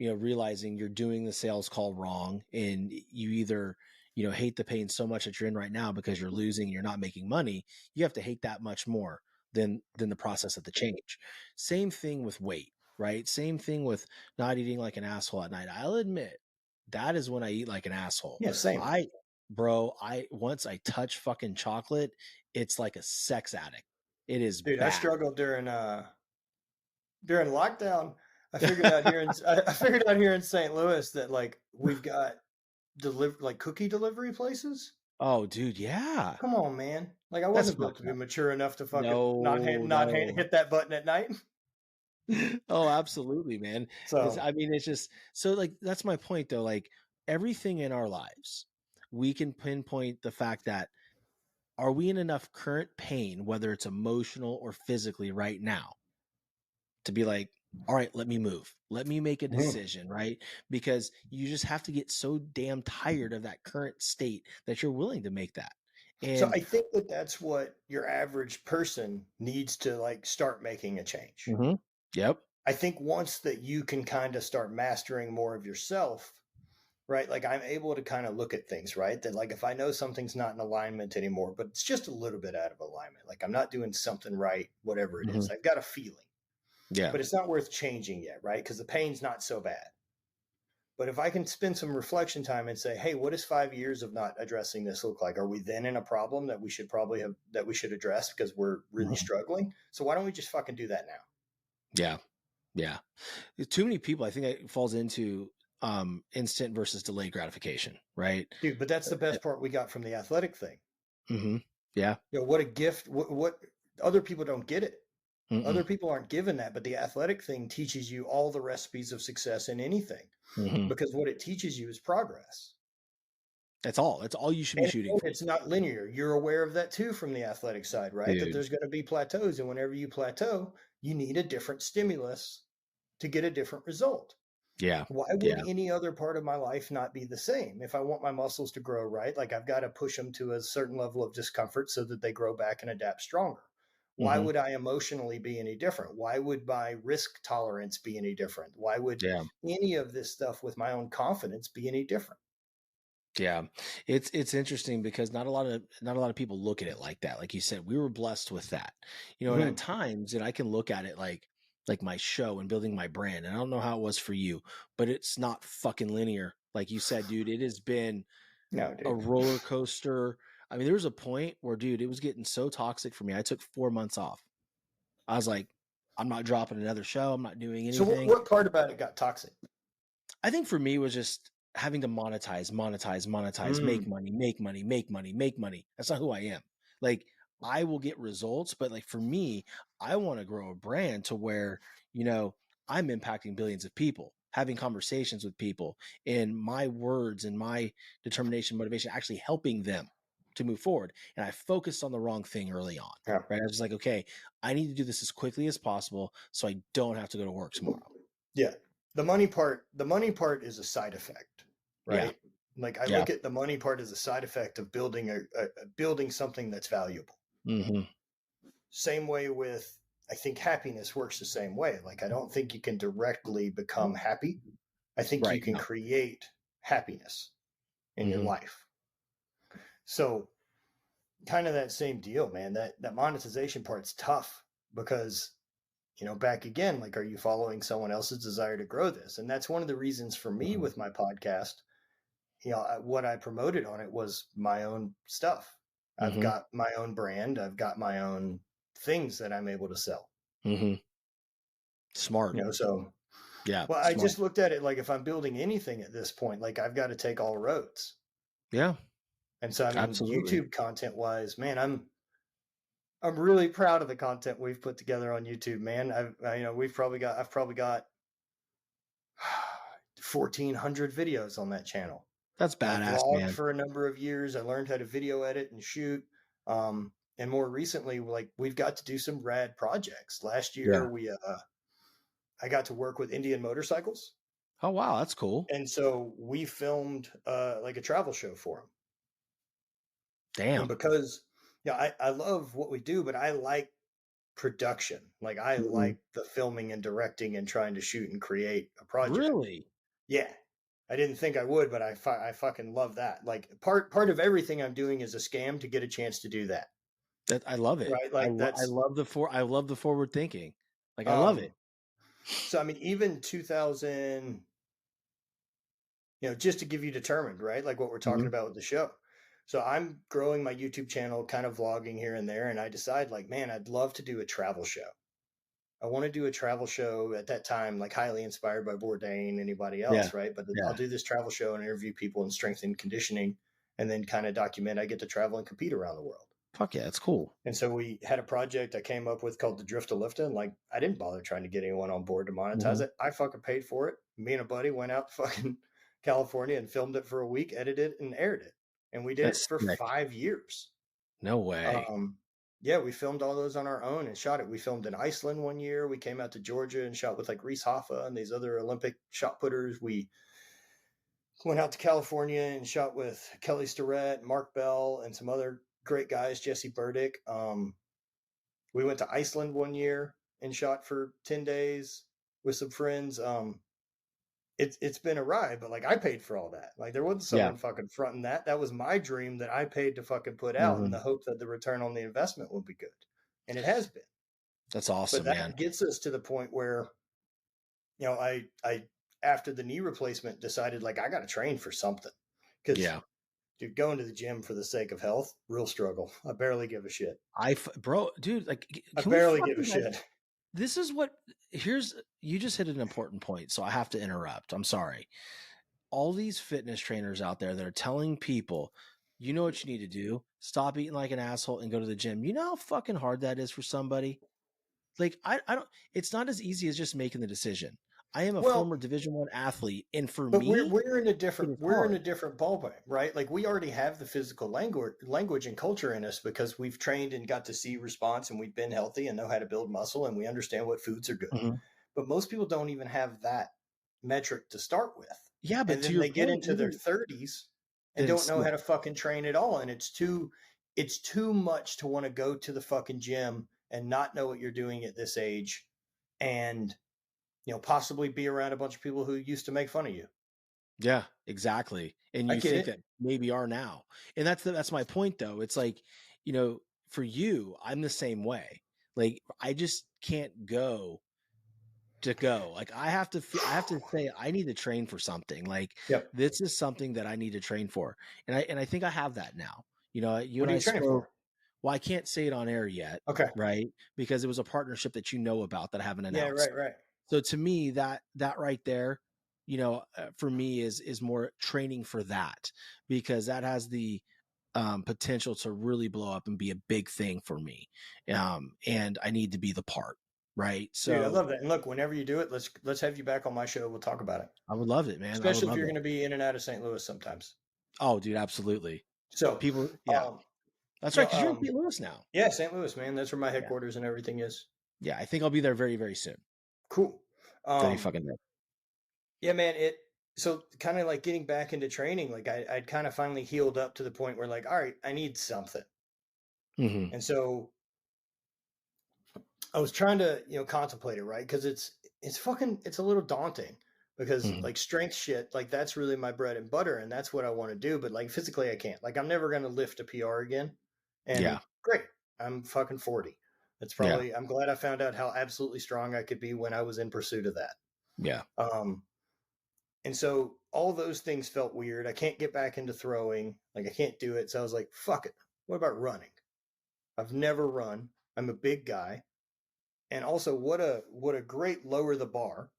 realizing you're doing the sales call wrong, and you either, hate the pain so much that you're in right now because you're losing, you're not making money. You have to hate that much more than the process of the change. Same thing with weight, right? Same thing with not eating like an asshole at night. I'll admit that is when I eat like an asshole. Yeah, same. bro, once I touch fucking chocolate, it's like a sex addict. It is Dude, I bad. struggled during lockdown. I figured out here in St. Louis that like we've got cookie delivery places. Oh, dude, yeah. Come on, man. Like I That's wasn't built fucked to be up. mature enough to fucking No. hit that button at night. Oh, absolutely, man. It's, So I mean, it's just so like that's my point though. Like everything in our lives, we can pinpoint the fact that are we in enough current pain, whether it's emotional or physically right now, to be like, all right, let me move. Let me make a decision, right? Because you just have to get so damn tired of that current state that you're willing to make that. So And I think that that's what your average person needs to like start making a change. yep. I think once that you can kind of start mastering more of yourself, right? Like I'm able to kind of look at things, right? That like if I know something's not in alignment anymore, but it's just a little bit out of alignment, like I'm not doing something right, whatever it is, I've got a feeling, Yeah. but it's not worth changing yet, right? Because the pain's not so bad. But if I can spend some reflection time and say, hey, what does 5 years of not addressing this look like? Are we then in a problem that we should address because we're really struggling? So why don't we just fucking do that now? Yeah. Yeah. Too many people, I think it falls into instant versus delayed gratification, right? Dude, but that's the best part we got from the athletic thing. Yeah. You know, what a gift. What other people don't get it. Mm-mm. Other people aren't given that, but the athletic thing teaches you all the recipes of success in anything because what it teaches you is progress. That's all. That's all you should be shooting for. It's not linear. You're aware of that too from the athletic side, right? Dude. That there's going to be plateaus. And whenever you plateau, you need a different stimulus to get a different result. Yeah. Why would any other part of my life not be the same? If I want my muscles to grow right, like I've got to push them to a certain level of discomfort so that they grow back and adapt stronger. Why would I emotionally be any different? Why would my risk tolerance be any different? Why would any of this stuff with my own confidence be any different? Yeah. It's interesting because not a lot of people look at it like that. Like you said, we were blessed with that. You know, and at times, and I can look at it like my show and building my brand. And I don't know how it was for you, but it's not fucking linear. Like you said, dude, it has been a roller coaster. I mean, there was a point where, dude, it was getting so toxic for me. I took 4 months off. I was like, I'm not dropping another show. I'm not doing anything. So what part about it got toxic? I think for me was just having to monetize, make money. That's not who I am. Like I will get results, but like for me, I want to grow a brand to where, you know, I'm impacting billions of people, having conversations with people, and my words and my determination, motivation, actually helping them to move forward. And I focused on the wrong thing early on, right? I was just like, okay, I need to do this as quickly as possible so I don't have to go to work tomorrow. Yeah. The money part is a side effect, right? Yeah. Like I look at the money part as a side effect of building building something that's valuable. Same way with, I think happiness works the same way. Like I don't think you can directly become happy. I think you can create happiness in your life. So kind of that same deal, man. That monetization part's tough because, you know, back again, like, are you following someone else's desire to grow this? And that's one of the reasons for me with my podcast, you know, what I promoted on it was my own stuff. I've got my own brand. I've got my own things that I'm able to sell. Smart. You know, so yeah. Well, I just looked at it like if I'm building anything at this point, like I've got to take all roads. Yeah. And so I mean, absolutely. YouTube content wise, man, I'm really proud of the content we've put together on YouTube, man. I've probably got 1,400 videos on that channel. That's badass, man. For a number of years. I learned how to video edit and shoot. And more recently, like we've got to do some rad projects. Last year, I got to work with Indian motorcycles. Oh, wow. That's cool. And so we filmed like a travel show for them. Damn. And because I love what we do, but I like production. Like I like the filming and directing and trying to shoot and create a project. Really? Yeah. I didn't think I would, but I fucking love that. Like part of everything I'm doing is a scam to get a chance to do that. I love it. Right? Like I love the forward thinking. Like I love it. So I mean, even 2000, you know, just to give you determined, right? Like what we're talking about with the show. So I'm growing my YouTube channel, kind of vlogging here and there. And I decide like, man, I'd love to do a travel show. I want to do a travel show at that time, like highly inspired by Bourdain, anybody Yeah. else, right? But I'll Yeah. do this travel show and interview people in strength and conditioning, and then kind of document. I get to travel and compete around the world. Fuck yeah, it's cool. And so we had a project I came up with called the Drift to Lifta. And like, I didn't bother trying to get anyone on board to monetize it. I fucking paid for it. Me and a buddy went out to fucking California and filmed it for a week, edited it, and aired it. And we did That's it for sick. 5 years. No way. Yeah, we filmed all those on our own and shot it. We filmed in Iceland one year. We came out to Georgia and shot with like Reese Hoffa and these other Olympic shot putters. We went out to California and shot with Kelly Starrett, Mark Bell, and some other great guys, Jesse Burdick. We went to Iceland one year and shot for 10 days with some friends. It's been a ride, but like I paid for all that. Like there wasn't someone fucking fronting that. That was my dream that I paid to fucking put out in the hope that the return on the investment would be good. And it has been. That's awesome, But that man. gets us to the point where, you know, I after the knee replacement decided like I got to train for something. Because dude, going to the gym for the sake of health, real struggle. I barely give a shit. Dude, like I barely give a shit. This is you just hit an important point, so I have to interrupt. I'm sorry. All these fitness trainers out there that are telling people, you know what you need to do? Stop eating like an asshole and go to the gym. You know how fucking hard that is for somebody? Like, I don't, it's not as easy as just making the decision. I am a former Division I athlete, and for me, we're in a different ballpark, right? Like we already have the physical language and culture in us because we've trained and got to see response, and we've been healthy and know how to build muscle, and we understand what foods are good. But most people don't even have that metric to start with. Yeah, but and then they get into their 30s and don't know how to fucking train at all, and it's too much to want to go to the fucking gym and not know what you're doing at this age, and you know, possibly be around a bunch of people who used to make fun of you. Yeah, exactly. And you think that maybe are now. And that's my point though. It's like, you know, for you, I'm the same way. Like I just can't go. Like I have to say I need to train for something. Like this is something that I need to train for. And I think I have that now. You know, you what and are you training for? Well, I can't say it on air yet. Okay. Right? Because it was a partnership that you know about that I haven't announced. Yeah, right. So to me, that right there, you know, for me is more training for that, because that has the potential to really blow up and be a big thing for me. And I need to be the part. Right. So dude, I love that. And look, whenever you do it, let's have you back on my show. We'll talk about it. I would love it, man. Especially if you're going to be in and out of St. Louis sometimes. Oh, dude, absolutely. So people, that's right. Because you're in St. Louis now. Yeah, St. Louis, man. That's where my headquarters and everything is. Yeah, I think I'll be there very, very soon. Cool. Fucking know. Yeah, man. So kind of like getting back into training, like I'd kind of finally healed up to the point where like, all right, I need something. And so I was trying to, you know, contemplate it, right? Because it's a little daunting because like strength shit, like that's really my bread and butter, and that's what I want to do. But like physically, I can't. Like I'm never gonna lift a PR again. And great, I'm fucking 40. That's probably. I'm glad I found out how absolutely strong I could be when I was in pursuit of that. Yeah. And so all those things felt weird. I can't get back into throwing. Like I can't do it. So I was like, fuck it. What about running? I've never run. I'm a big guy. And also, what a great lower the bar.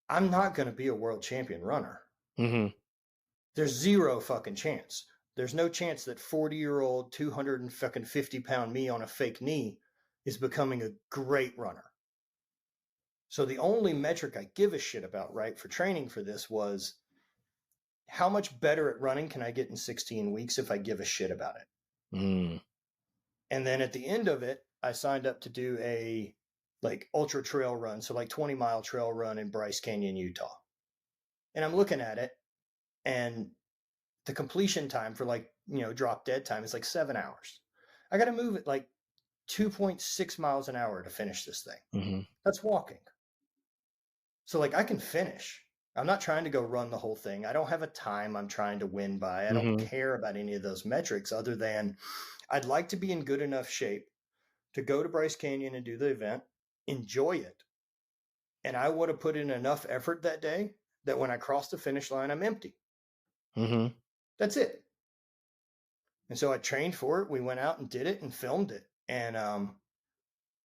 I'm not going to be a world champion runner. There's zero fucking chance. There's no chance that 40-year-old, 250-pound me on a fake knee is becoming a great runner. So the only metric I give a shit about, right, for training for this was how much better at running can I get in 16 weeks if I give a shit about it? And then at the end of it, I signed up to do a like ultra trail run. So like 20-mile trail run in Bryce Canyon, Utah. And I'm looking at it, and the completion time for like, you know, drop dead time is like 7 hours. I got to move it like 2.6 miles an hour to finish this thing. That's walking. So like I can finish. I'm not trying to go run the whole thing. I don't have a time I'm trying to win by. I don't care about any of those metrics other than I'd like to be in good enough shape to go to Bryce Canyon and do the event, enjoy it. And I would have put in enough effort that day that when I cross the finish line, I'm empty. That's it. And so I trained for it. We went out and did it and filmed it. And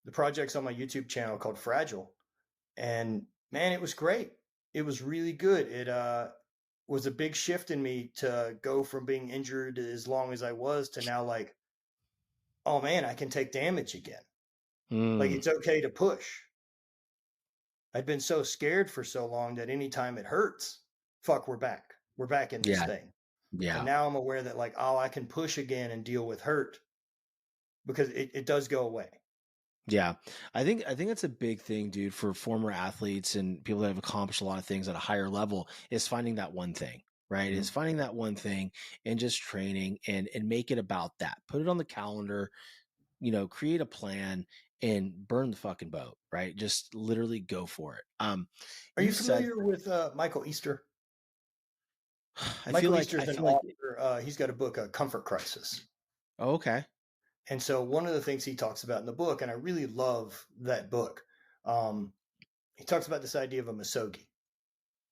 the project's on my YouTube channel called Fragile. And man, it was great. It was really good. It was a big shift in me to go from being injured as long as I was to now like, oh man, I can take damage again. Like it's okay to push. I'd been so scared for so long that anytime it hurts, fuck, we're back. We're back in this thing. Yeah. And now I'm aware that like, oh, I can push again and deal with hurt because it does go away. Yeah. I think that's a big thing, dude, for former athletes and people that have accomplished a lot of things at a higher level is finding that one thing, right? Is finding that one thing and just training and make it about that. Put it on the calendar, create a plan and burn the fucking boat, right? Just literally go for it. Are you familiar with Michael Easter? Michael Easter's an author. He's got a book, Comfort Crisis. Oh, okay. And so one of the things he talks about in the book, and I really love that book, he talks about this idea of a misogi.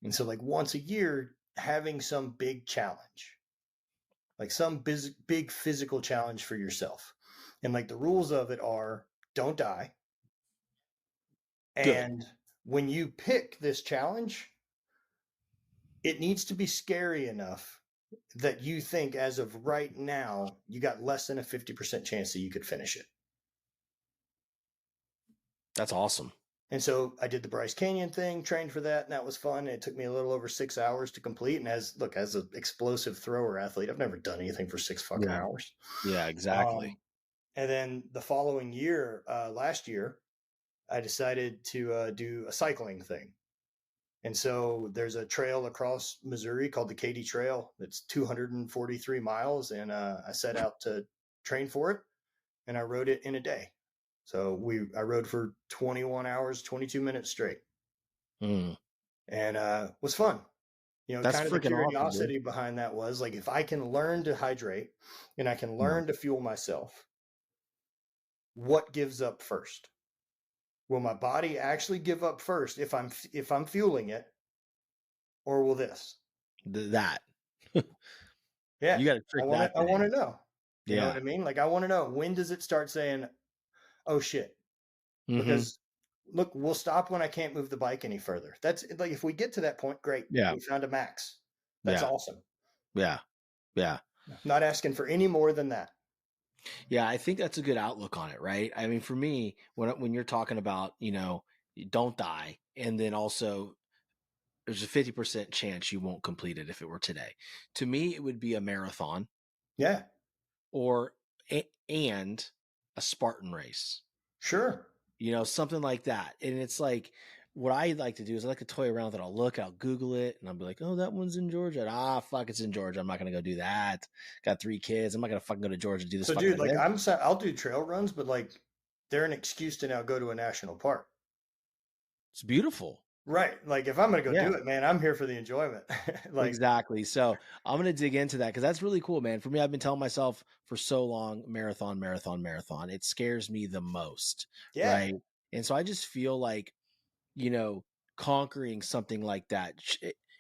And so like once a year, having some big challenge, like some big physical challenge for yourself. And like the rules of it are don't die. And when you pick this challenge, it needs to be scary enough that you think as of right now, you got less than a 50% chance that you could finish it. That's awesome. And so I did the Bryce Canyon thing, trained for that, and that was fun. It took me a little over 6 hours to complete. And as an explosive thrower athlete, I've never done anything for 6 fucking hours. Yeah, exactly. And then the following year, last year, I decided to do a cycling thing. And so there's a trail across Missouri called the Katy Trail. It's 243 miles. And I set out to train for it. And I rode it in a day. So I rode for 21 hours, 22 minutes straight. And was fun. That's kind of the curiosity awesome, behind that was like, if I can learn to hydrate and I can learn to fuel myself, what gives up first? Will my body actually give up first if I'm fueling it, or will this? That. Yeah. You got to trick that. I want to know. You know what I mean? Like I want to know, when does it start saying, oh shit? Because look, we'll stop when I can't move the bike any further. That's like, if we get to that point, great. Yeah. We found a max. That's awesome. Yeah. Yeah. Not asking for any more than that. Yeah, I think that's a good outlook on it, right? I mean, for me, when you're talking about, don't die, and then also there's a 50% chance you won't complete it if it were today. To me, it would be a marathon. Yeah. Or and a Spartan race. Sure. Something like that. And it's like, what I like to do is I like to toy around with it. I'll look, I'll Google it, and I'll be like, oh, that one's in Georgia. Fuck, it's in Georgia. I'm not going to go do that. Got 3 kids. I'm not going to fucking go to Georgia to do this. So dude, like I'll do trail runs, but like they're an excuse to now go to a national park. It's beautiful. Right. Like if I'm going to go do it, man, I'm here for the enjoyment. Exactly. So I'm going to dig into that because that's really cool, man. For me, I've been telling myself for so long, marathon. It scares me the most. Yeah. Right. And so I just feel like, conquering something like that,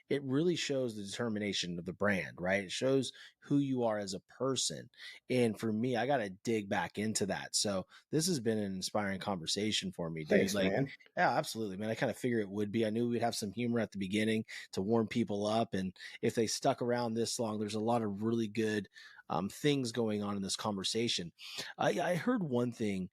it really shows the determination of the brand, right? It shows who you are as a person. And for me, I got to dig back into that. So this has been an inspiring conversation for me, dude. Thanks, man. Yeah, absolutely, man. I kind of figure it would be. I knew we'd have some humor at the beginning to warm people up. And if they stuck around this long, there's a lot of really good things going on in this conversation. I heard one thing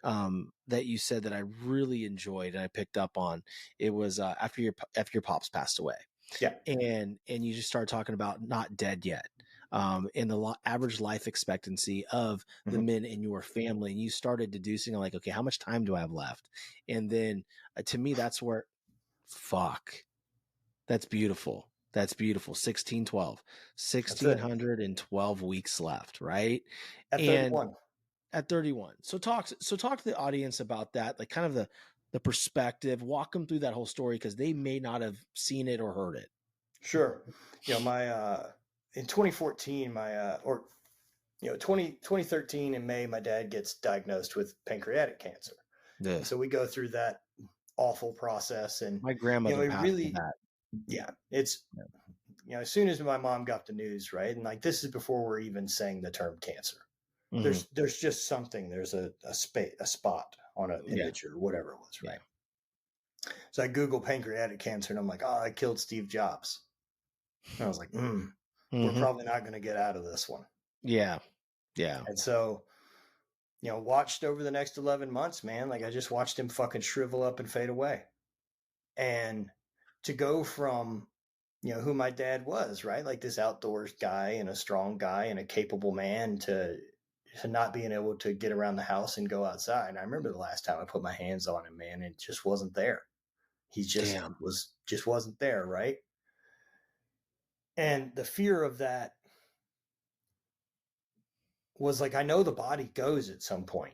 that you said that I really enjoyed and I picked up on. It was after your pops passed away. Yeah. And you just started talking about not dead yet. And the average life expectancy of the men in your family. And you started deducing like, okay, how much time do I have left? And then to me, that's where, that's beautiful. That's beautiful. 1,612 weeks left. Right. At 31. At 31. So talk to the audience about that, like kind of the perspective, walk them through that whole story because they may not have seen it or heard it. Sure. My in 2014, 2013 in May, my dad gets diagnosed with pancreatic cancer. Yeah. So we go through that awful process, and my grandmother passed that. Yeah, it's as soon as my mom got the news, right? And like, this is before we're even saying the term cancer. There's just something, there's a spot on an image or whatever it was, right? So I Google pancreatic cancer and I'm like, oh, I killed Steve Jobs. And I was like, we're probably not going to get out of this one. Yeah. Yeah. And so, watched over the next 11 months, man, like I just watched him fucking shrivel up and fade away. And to go from, who my dad was, right? Like this outdoors guy and a strong guy and a capable man to not being able to get around the house and go outside. And I remember the last time I put my hands on him, man, it just wasn't there. He just wasn't there, right? And the fear of that was like, I know the body goes at some point.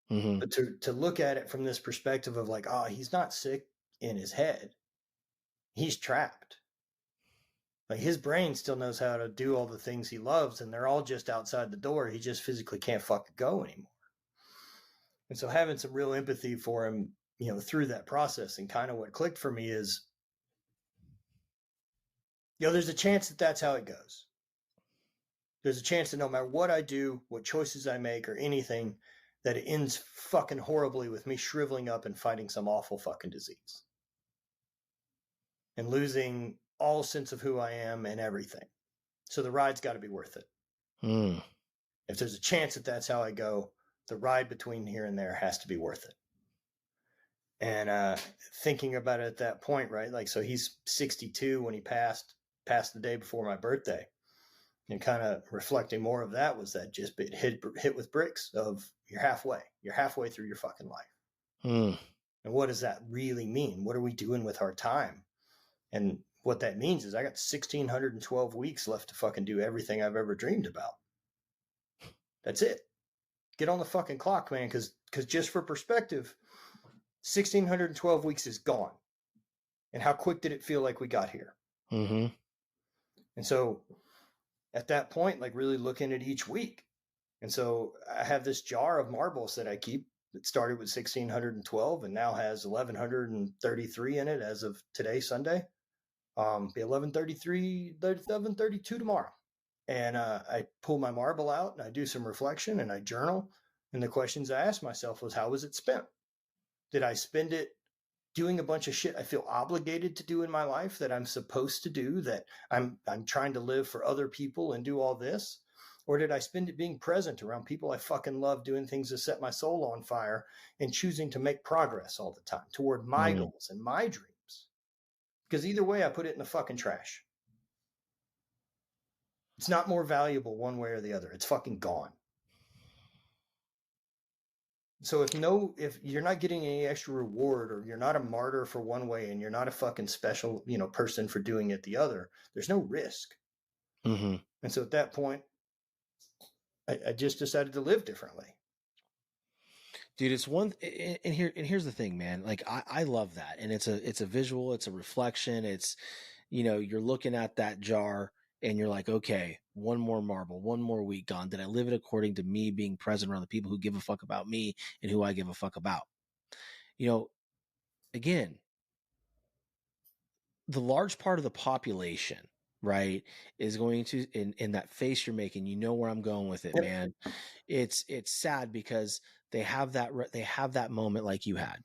But to look at it from this perspective of like, oh, he's not sick in his head. He's trapped. Like his brain still knows how to do all the things he loves, and they're all just outside the door. He just physically can't fucking go anymore. And so having some real empathy for him, through that process, and kind of what clicked for me is, there's a chance that that's how it goes. There's a chance that no matter what I do, what choices I make or anything, that it ends fucking horribly with me shriveling up and fighting some awful fucking disease. And losing all sense of who I am and everything. So the ride's got to be worth it. If there's a chance that that's how I go, the ride between here and there has to be worth it. And thinking about it at that point, right? Like, so he's 62 when he passed the day before my birthday. And kind of reflecting more of that was that just hit with bricks of you're halfway through your fucking life. And what does that really mean? What are we doing with our time? And what that means is I got 1,612 weeks left to fucking do everything I've ever dreamed about. That's it. Get on the fucking clock, man. Cause just for perspective, 1,612 weeks is gone. And how quick did it feel like we got here? And so at that point, like really looking at each week. And so I have this jar of marbles that I keep that started with 1,612 and now has 1,133 in it as of today, Sunday. Be 1132 tomorrow. And I pull my marble out and I do some reflection and I journal. And the questions I asked myself was, how was it spent? Did I spend it doing a bunch of shit I feel obligated to do in my life that I'm supposed to do, that I'm trying to live for other people and do all this? Or did I spend it being present around people I fucking love, doing things that set my soul on fire and choosing to make progress all the time toward my goals and my dreams? Because either way, I put it in the fucking trash. It's not more valuable one way or the other. It's fucking gone. So if you're not getting any extra reward, or you're not a martyr for one way and you're not a fucking special, person for doing it the other, there's no risk. And so at that point, I just decided to live differently. Dude, it's one, and here's the thing, man. Like I love that, and it's a visual, it's a reflection. It's, you're looking at that jar, and you're like, okay, one more marble, one more week gone. Did I live it according to me being present around the people who give a fuck about me and who I give a fuck about? Again, the large part of the population, right, is going to, in that face you're making, where I'm going with it, man. It's sad because they have that moment like you had,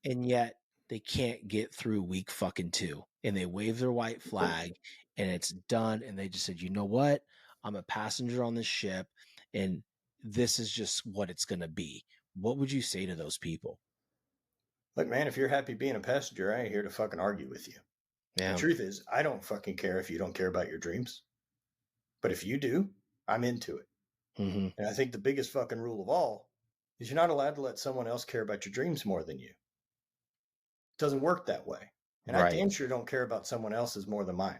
and yet they can't get through week fucking 2, and they wave their white flag and it's done. And they just said, you know what? I'm a passenger on this ship and this is just what it's going to be. What would you say to those people? Look, man, if you're happy being a passenger, I ain't here to fucking argue with you. Yeah. The truth is, I don't fucking care if you don't care about your dreams. But if you do, I'm into it. And I think the biggest fucking rule of all is you're not allowed to let someone else care about your dreams more than you. It doesn't work that way. And I damn sure don't care about someone else's more than mine.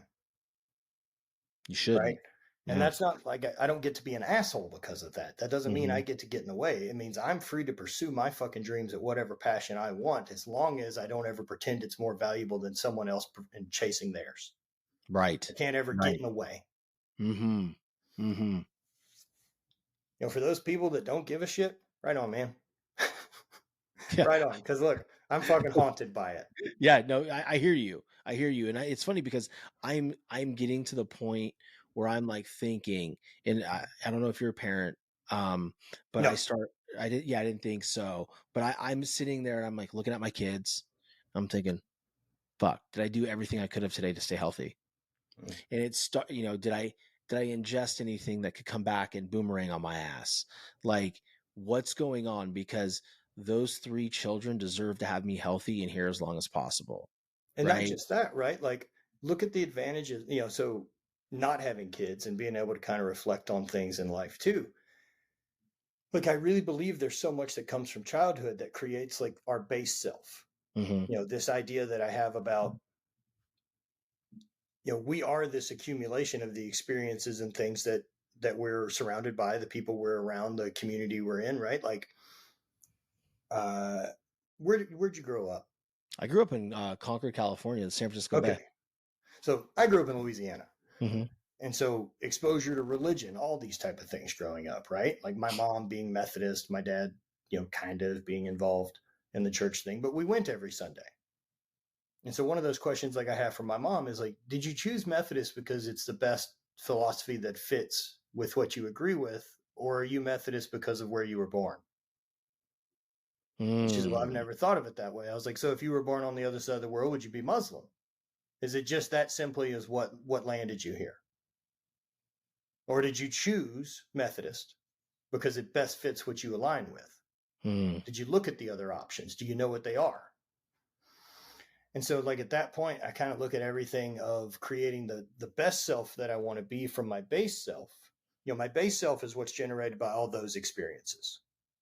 You should. Right? And that's not like I don't get to be an asshole because of that. That doesn't mean I get to get in the way. It means I'm free to pursue my fucking dreams at whatever passion I want, as long as I don't ever pretend it's more valuable than someone else in chasing theirs. Right. I can't ever get in the way. For those people that don't give a shit, right on, man. Right on. Because look, I'm fucking haunted by it. Yeah, no, I hear you. I hear you. And it's funny because I'm getting to the point where I'm like thinking, and I don't know if you're a parent, but No. I didn't think so. But I'm sitting there and I'm like looking at my kids. I'm thinking, fuck, did I do everything I could have today to stay healthy? And did I ingest anything that could come back and boomerang on my ass? Like, what's going on? Because those 3 children deserve to have me healthy and here as long as possible. And right? not just that, right? Like, look at the advantages, so not having kids and being able to kind of reflect on things in life too. Like, I really believe there's so much that comes from childhood that creates like our base self. This idea that I have about, we are this accumulation of the experiences and things that we're surrounded by, the people we're around, the community we're in, right? Like, where'd you grow up? I grew up in Concord, California, the San Francisco Bay. So I grew up in Louisiana. Mm-hmm. And so exposure to religion, all these type of things growing up, right? Like my mom being Methodist, my dad, kind of being involved in the church thing, but we went every Sunday. And so one of those questions like I have from my mom is like, did you choose Methodist because it's the best philosophy that fits with what you agree with? Or are you Methodist because of where you were born? She said, well, I've never thought of it that way. I was like, so if you were born on the other side of the world, would you be Muslim? Is it just that simply as what landed you here? Or did you choose Methodist because it best fits what you align with? Did you look at the other options? Do you know what they are? And so like at that point, I kind of look at everything of creating the best self that I want to be from my base self. My base self is what's generated by all those experiences.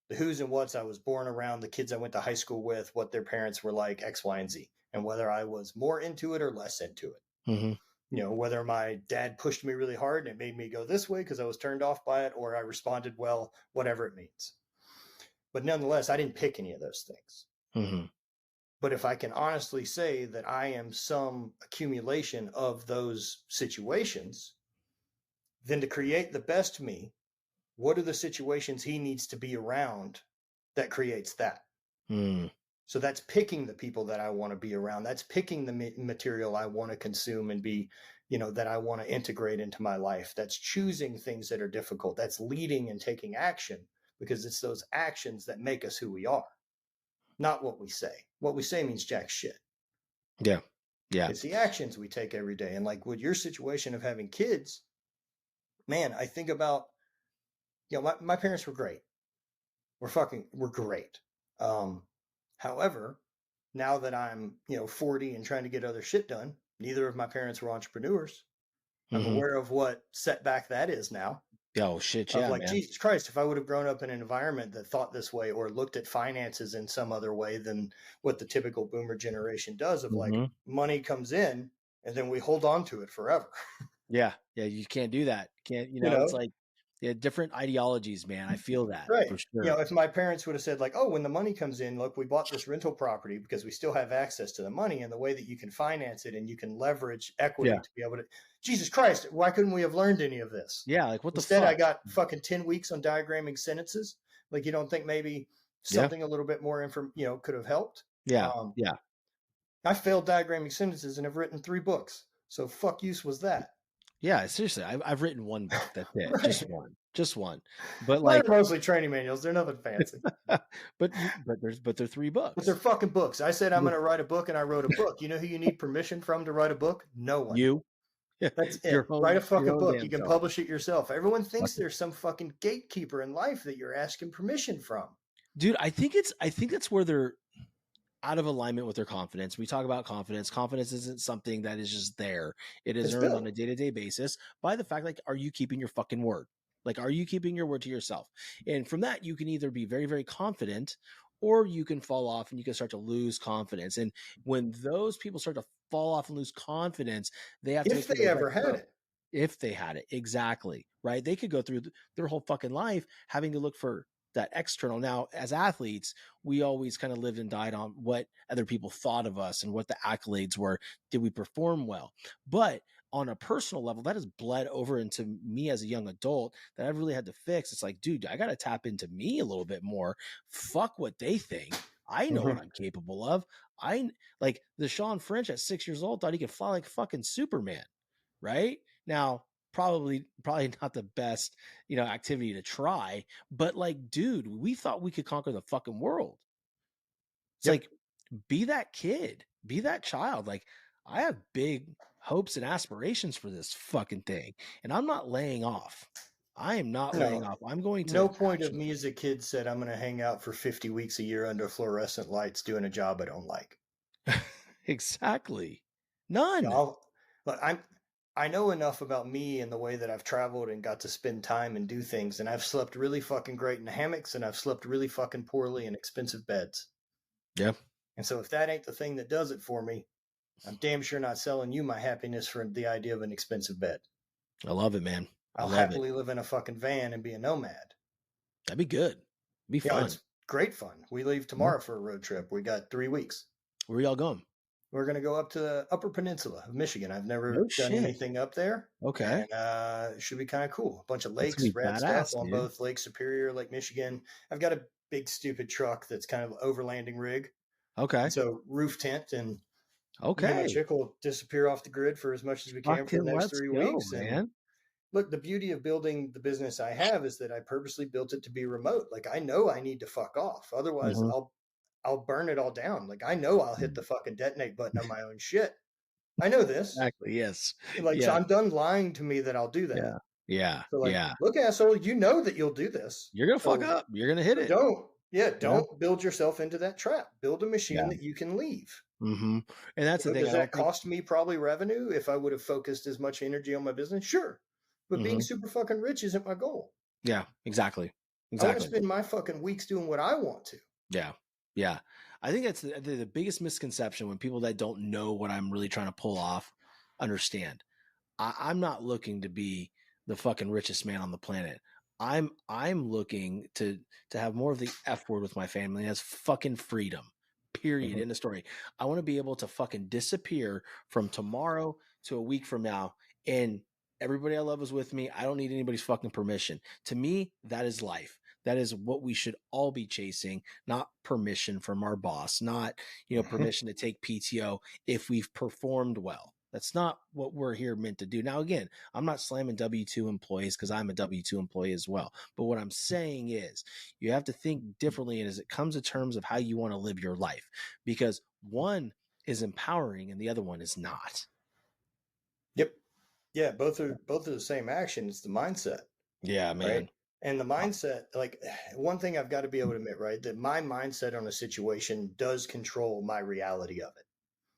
The who's and what's I was born around, the kids I went to high school with, what their parents were like, X, Y, and Z, and whether I was more into it or less into it. Mm-hmm. Whether my dad pushed me really hard and it made me go this way because I was turned off by it, or I responded well, whatever it means. But nonetheless, I didn't pick any of those things. Mm-hmm. But if I can honestly say that I am some accumulation of those situations, then to create the best me, what are the situations he needs to be around that creates that? So that's picking the people that I want to be around. That's picking the material I want to consume and be, that I want to integrate into my life. That's choosing things that are difficult. That's leading and taking action, because it's those actions that make us who we are, not what we say. What we say means jack shit. Yeah. Yeah. It's the actions we take every day. And like with your situation of having kids, man, I think about, my parents were great. We're great. However, now that I'm, 40 and trying to get other shit done, neither of my parents were entrepreneurs. I'm aware of what setback that is now. Oh shit. Yeah. Like, man. Jesus Christ, if I would have grown up in an environment that thought this way or looked at finances in some other way than what the typical boomer generation does, of like money comes in and then we hold on to it forever. Yeah. Yeah. You can't do that. Can't, it's like, different ideologies, man. I feel that. Right. For sure. If my parents would have said like, oh, when the money comes in, look, we bought this rental property because we still have access to the money, and the way that you can finance it and you can leverage equity to be able to, Jesus Christ, why couldn't we have learned any of this? Yeah. Like what Instead, the fuck? I got fucking 10 weeks on diagramming sentences. Like, you don't think maybe something a little bit more could have helped? Yeah. Yeah. I failed diagramming sentences and have written 3 books. So fuck use was that. Yeah, seriously, I've written 1 book. That's it, Right. just one. But Mine like are mostly training manuals. They're nothing fancy. but they're 3 books. But they're fucking books. I said I'm going to write a book, and I wrote a book. You know who you need permission from to write a book? No one. You. That's it. Write a fucking book. You can publish it yourself. Everyone thinks there's some fucking gatekeeper in life that you're asking permission from. Dude, I think that's where they're out of alignment with their confidence. We talk about confidence. Confidence isn't something that is just there. It is earned on a day-to-day basis by the fact, like, are you keeping your fucking word? Like, are you keeping your word to yourself? And from that, you can either be very, very confident, or you can fall off and you can start to lose confidence. And when those people start to fall off and lose confidence, they have to, if they ever had it. If they had it, exactly, right? They could go through their whole fucking life having to look for that external. Now, as athletes, we always kind of lived and died on what other people thought of us and what the accolades were. Did we perform well? But on a personal level, that has bled over into me as a young adult that I've really had to fix. It's like, dude, I got to tap into me a little bit more. Fuck what they think. I know what I'm capable of. Like the Sean French at 6 years old thought he could fly like fucking Superman, right? Now, probably not the best, activity to try, but like, dude, we thought we could conquer the fucking world. It's like, be that kid, be that child. Like, I have big hopes and aspirations for this fucking thing, and I'm not laying off. I am not laying off. I'm going to. No point of me as a kid said I'm going to hang out for 50 weeks a year under fluorescent lights doing a job I don't like. Exactly. None. But I know enough about me and the way that I've traveled and got to spend time and do things, and I've slept really fucking great in hammocks, and I've slept really fucking poorly in expensive beds. Yeah. And so if that ain't the thing that does it for me, I'm damn sure not selling you my happiness for the idea of an expensive bed. I love it, man. I'll happily live in a fucking van and be a nomad. That'd be good. Be fun. It's great fun. We leave tomorrow for a road trip. We got 3 weeks. Where y'all going? We're going to go up to the Upper Peninsula of Michigan. I've never done anything up there. Okay. And it should be kind of cool. A bunch of lakes, rad stuff on both Lake Superior, Lake Michigan. I've got a big, stupid truck that's kind of an overlanding rig. Okay. So roof tent, and my chick will disappear off the grid for as much as we can for the next 3 weeks. Man. And look, the beauty of building the business I have is that I purposely built it to be remote. Like, I know I need to fuck off. Otherwise, I'll burn it all down. Like, I know I'll hit the fucking detonate button on my own shit. I know this. Exactly. Yes. Like, so I'm done lying to me that I'll do that. Yeah. So like, look, asshole, you know that you'll do this. You're going to fuck up. You're going to hit it. Don't build yourself into that trap. Build a machine that you can leave. Mm-hmm. And that's the thing. Does that cost me probably revenue if I would have focused as much energy on my business? Sure. But being super fucking rich isn't my goal. Yeah, exactly. I want to spend my fucking weeks doing what I want to. Yeah. Yeah. I think that's the biggest misconception when people that don't know what I'm really trying to pull off understand. I'm not looking to be the fucking richest man on the planet. I'm looking to have more of the F word with my family as fucking freedom. Period. In the story. I want to be able to fucking disappear from tomorrow to a week from now, and everybody I love is with me. I don't need anybody's fucking permission. To me, that is life. That is what we should all be chasing, not permission from our boss, not, permission to take PTO if we've performed well. That's not what we're here meant to do. Now, again, I'm not slamming W-2 employees because I'm a W-2 employee as well. But what I'm saying is you have to think differently as it comes to terms of how you want to live your life, because one is empowering and the other one is not. Yep. Yeah, both are the same action. It's the mindset. Yeah, man. Right? And the mindset, like, one thing I've got to be able to admit, right, that my mindset on a situation does control my reality of it.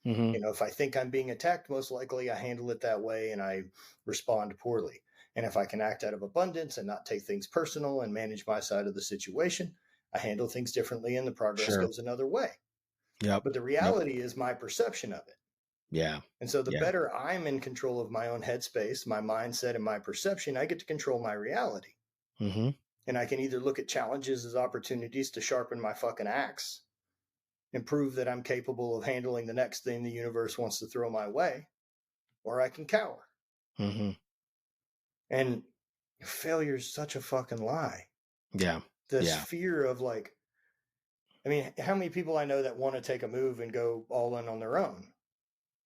Mm-hmm. If I think I'm being attacked, most likely I handle it that way and I respond poorly. And if I can act out of abundance and not take things personal and manage my side of the situation, I handle things differently and the progress goes another way. Yep. But the reality is my perception of it. Yeah. And so the better I'm in control of my own headspace, my mindset, and my perception, I get to control my reality. Mm-hmm. And I can either look at challenges as opportunities to sharpen my fucking axe and prove that I'm capable of handling the next thing the universe wants to throw my way, or I can cower. Mm-hmm. And failure is such a fucking lie. Yeah. This fear of, like, I mean, how many people I know that want to take a move and go all in on their own,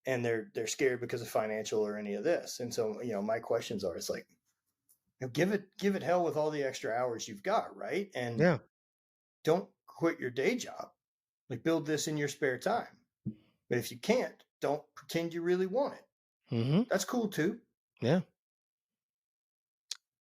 and they're scared because of financial or any of this. And so, my questions are, it's like, give it hell with all the extra hours you've got, right? And don't quit your day job. Like, build this in your spare time. But if you can't, don't pretend you really want it. Mm-hmm. That's cool too. Yeah.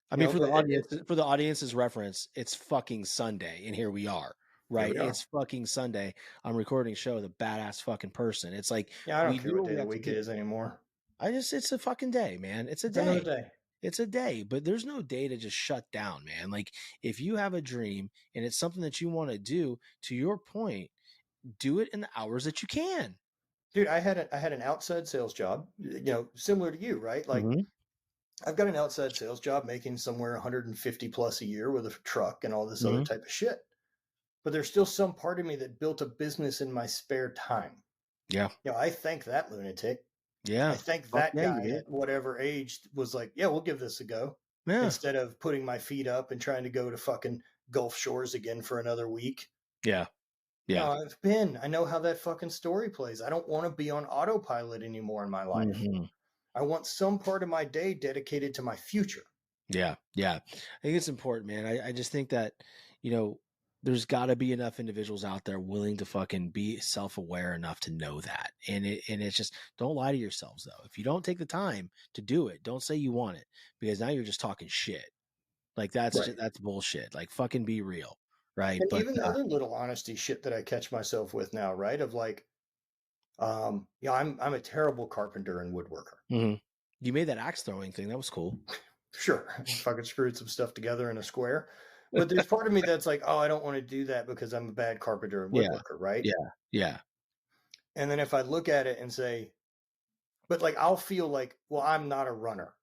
I mean, for the audience's reference, it's fucking Sunday, and here we are, right? It's fucking Sunday. I'm recording a show with a badass fucking person. It's like, I don't care what day of the week it is anymore. It's a fucking day, man. It's a day. Another day. It's a day, but there's no day to just shut down, man. Like, if you have a dream and it's something that you want to do, to your point, do it in the hours that you can. Dude, I had an outside sales job, similar to you, right? Like, I've got an outside sales job making somewhere 150 plus a year with a truck and all this other type of shit. But there's still some part of me that built a business in my spare time. Yeah. I thank that lunatic. Yeah. I think that guy at whatever age was like, yeah, we'll give this a go. Yeah. Instead of putting my feet up and trying to go to fucking Gulf Shores again for another week. Yeah. Yeah. I know how that fucking story plays. I don't want to be on autopilot anymore in my life. Mm-hmm. I want some part of my day dedicated to my future. Yeah. I think it's important, man. I just think that, there's got to be enough individuals out there willing to fucking be self-aware enough to know that. And it's just, don't lie to yourselves though. If you don't take the time to do it, don't say you want it, because now you're just talking shit. Like that's bullshit. Like fucking be real. Right. And But even the other little honesty shit that I catch myself with now, right? Of like, I'm a terrible carpenter and woodworker. mm-hmm. You made that axe throwing thing. That was cool. Sure. Fucking screwed some stuff together in a square. But there's part of me that's like, oh, I don't want to do that because I'm a bad carpenter and woodworker, right? Yeah. And then if I look at it and say, but like, I'll feel like, well, I'm not a runner.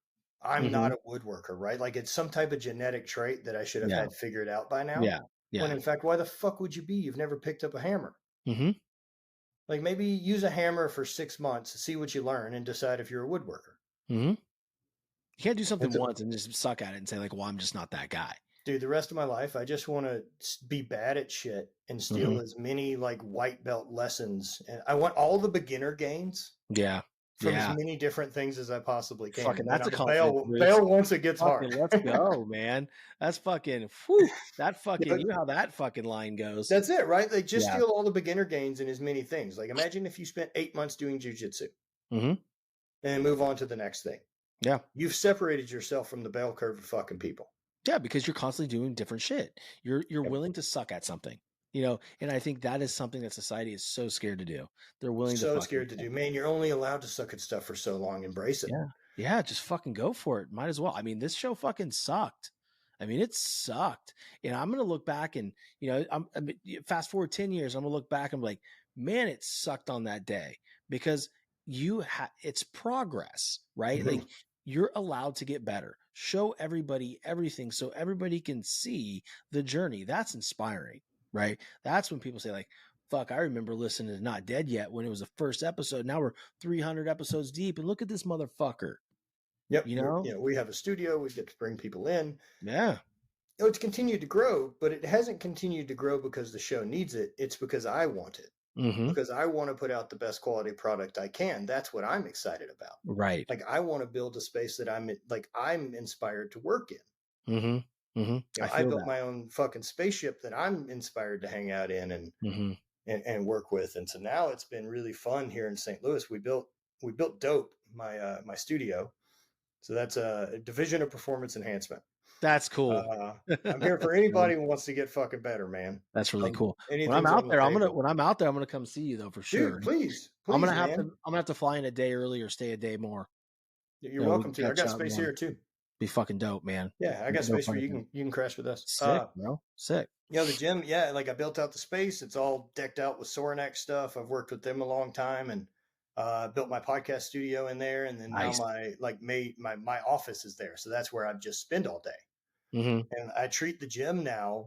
I'm not a woodworker, right? Like it's some type of genetic trait that I should have had figured out by now. Yeah. When in fact, why the fuck would you be? You've never picked up a hammer. Mm-hmm. Like maybe use a hammer for 6 months, see what you learn, and decide if you're a woodworker. Mm-hmm. You can't do something once and just suck at it and say like, well, I'm just not that guy. Dude, the rest of my life, I just want to be bad at shit and steal as many like white belt lessons. And I want all the beginner gains. Yeah. From as many different things as I possibly can. Fucking, that's a bail once it gets hard. Let's go, man. That's fucking, whew, that fucking, you know how that fucking line goes. That's it, right? Like just steal all the beginner gains in as many things. Like imagine if you spent 8 months doing jujitsu and move on to the next thing. Yeah. You've separated yourself from the bell curve of fucking people. Yeah, because you're constantly doing different shit. You're willing to suck at something. And I think that is something that society is so scared to do. They're willing so scared to do. Man, you're only allowed to suck at stuff for so long. Embrace it. Yeah, just fucking go for it. Might as well. I mean, this show fucking sucked. I mean, it sucked. And I'm gonna look back and fast forward 10 years. I'm gonna look back and be like, man, it sucked on that day, because it's progress, right? Like you're allowed to get better. Show everybody everything so everybody can see the journey. That's inspiring. Right. That's when people say like, fuck, I remember listening to Not Dead Yet when it was the first episode. Now we're 300 episodes deep and look at this motherfucker. Yep. We have a studio. We get to bring people in. Yeah. It's continued to grow, but it hasn't continued to grow because the show needs it. It's because I want it. Because I want to put out the best quality product I can. That's what I'm excited about. Right. Like I want to build a space that I'm inspired to work in. I built my own fucking spaceship that I'm inspired to hang out in and work with. And so now it's been really fun here in St. Louis. We built Dope, my studio. So that's a division of performance enhancement. That's cool. I'm here for anybody who wants to get fucking better, man. That's really cool. When I'm out there, I'm gonna come see you though for sure. Dude, please, I'm gonna have to fly in a day early or stay a day more. You're welcome to. I got space here too. Be fucking dope, man. Yeah, I got space where you can crash with us. Sick, bro. Sick. The gym, like I built out the space. It's all decked out with Sorinex stuff. I've worked with them a long time and built my podcast studio in there. And then now my office is there. So that's where I just spend all day. And I treat the gym now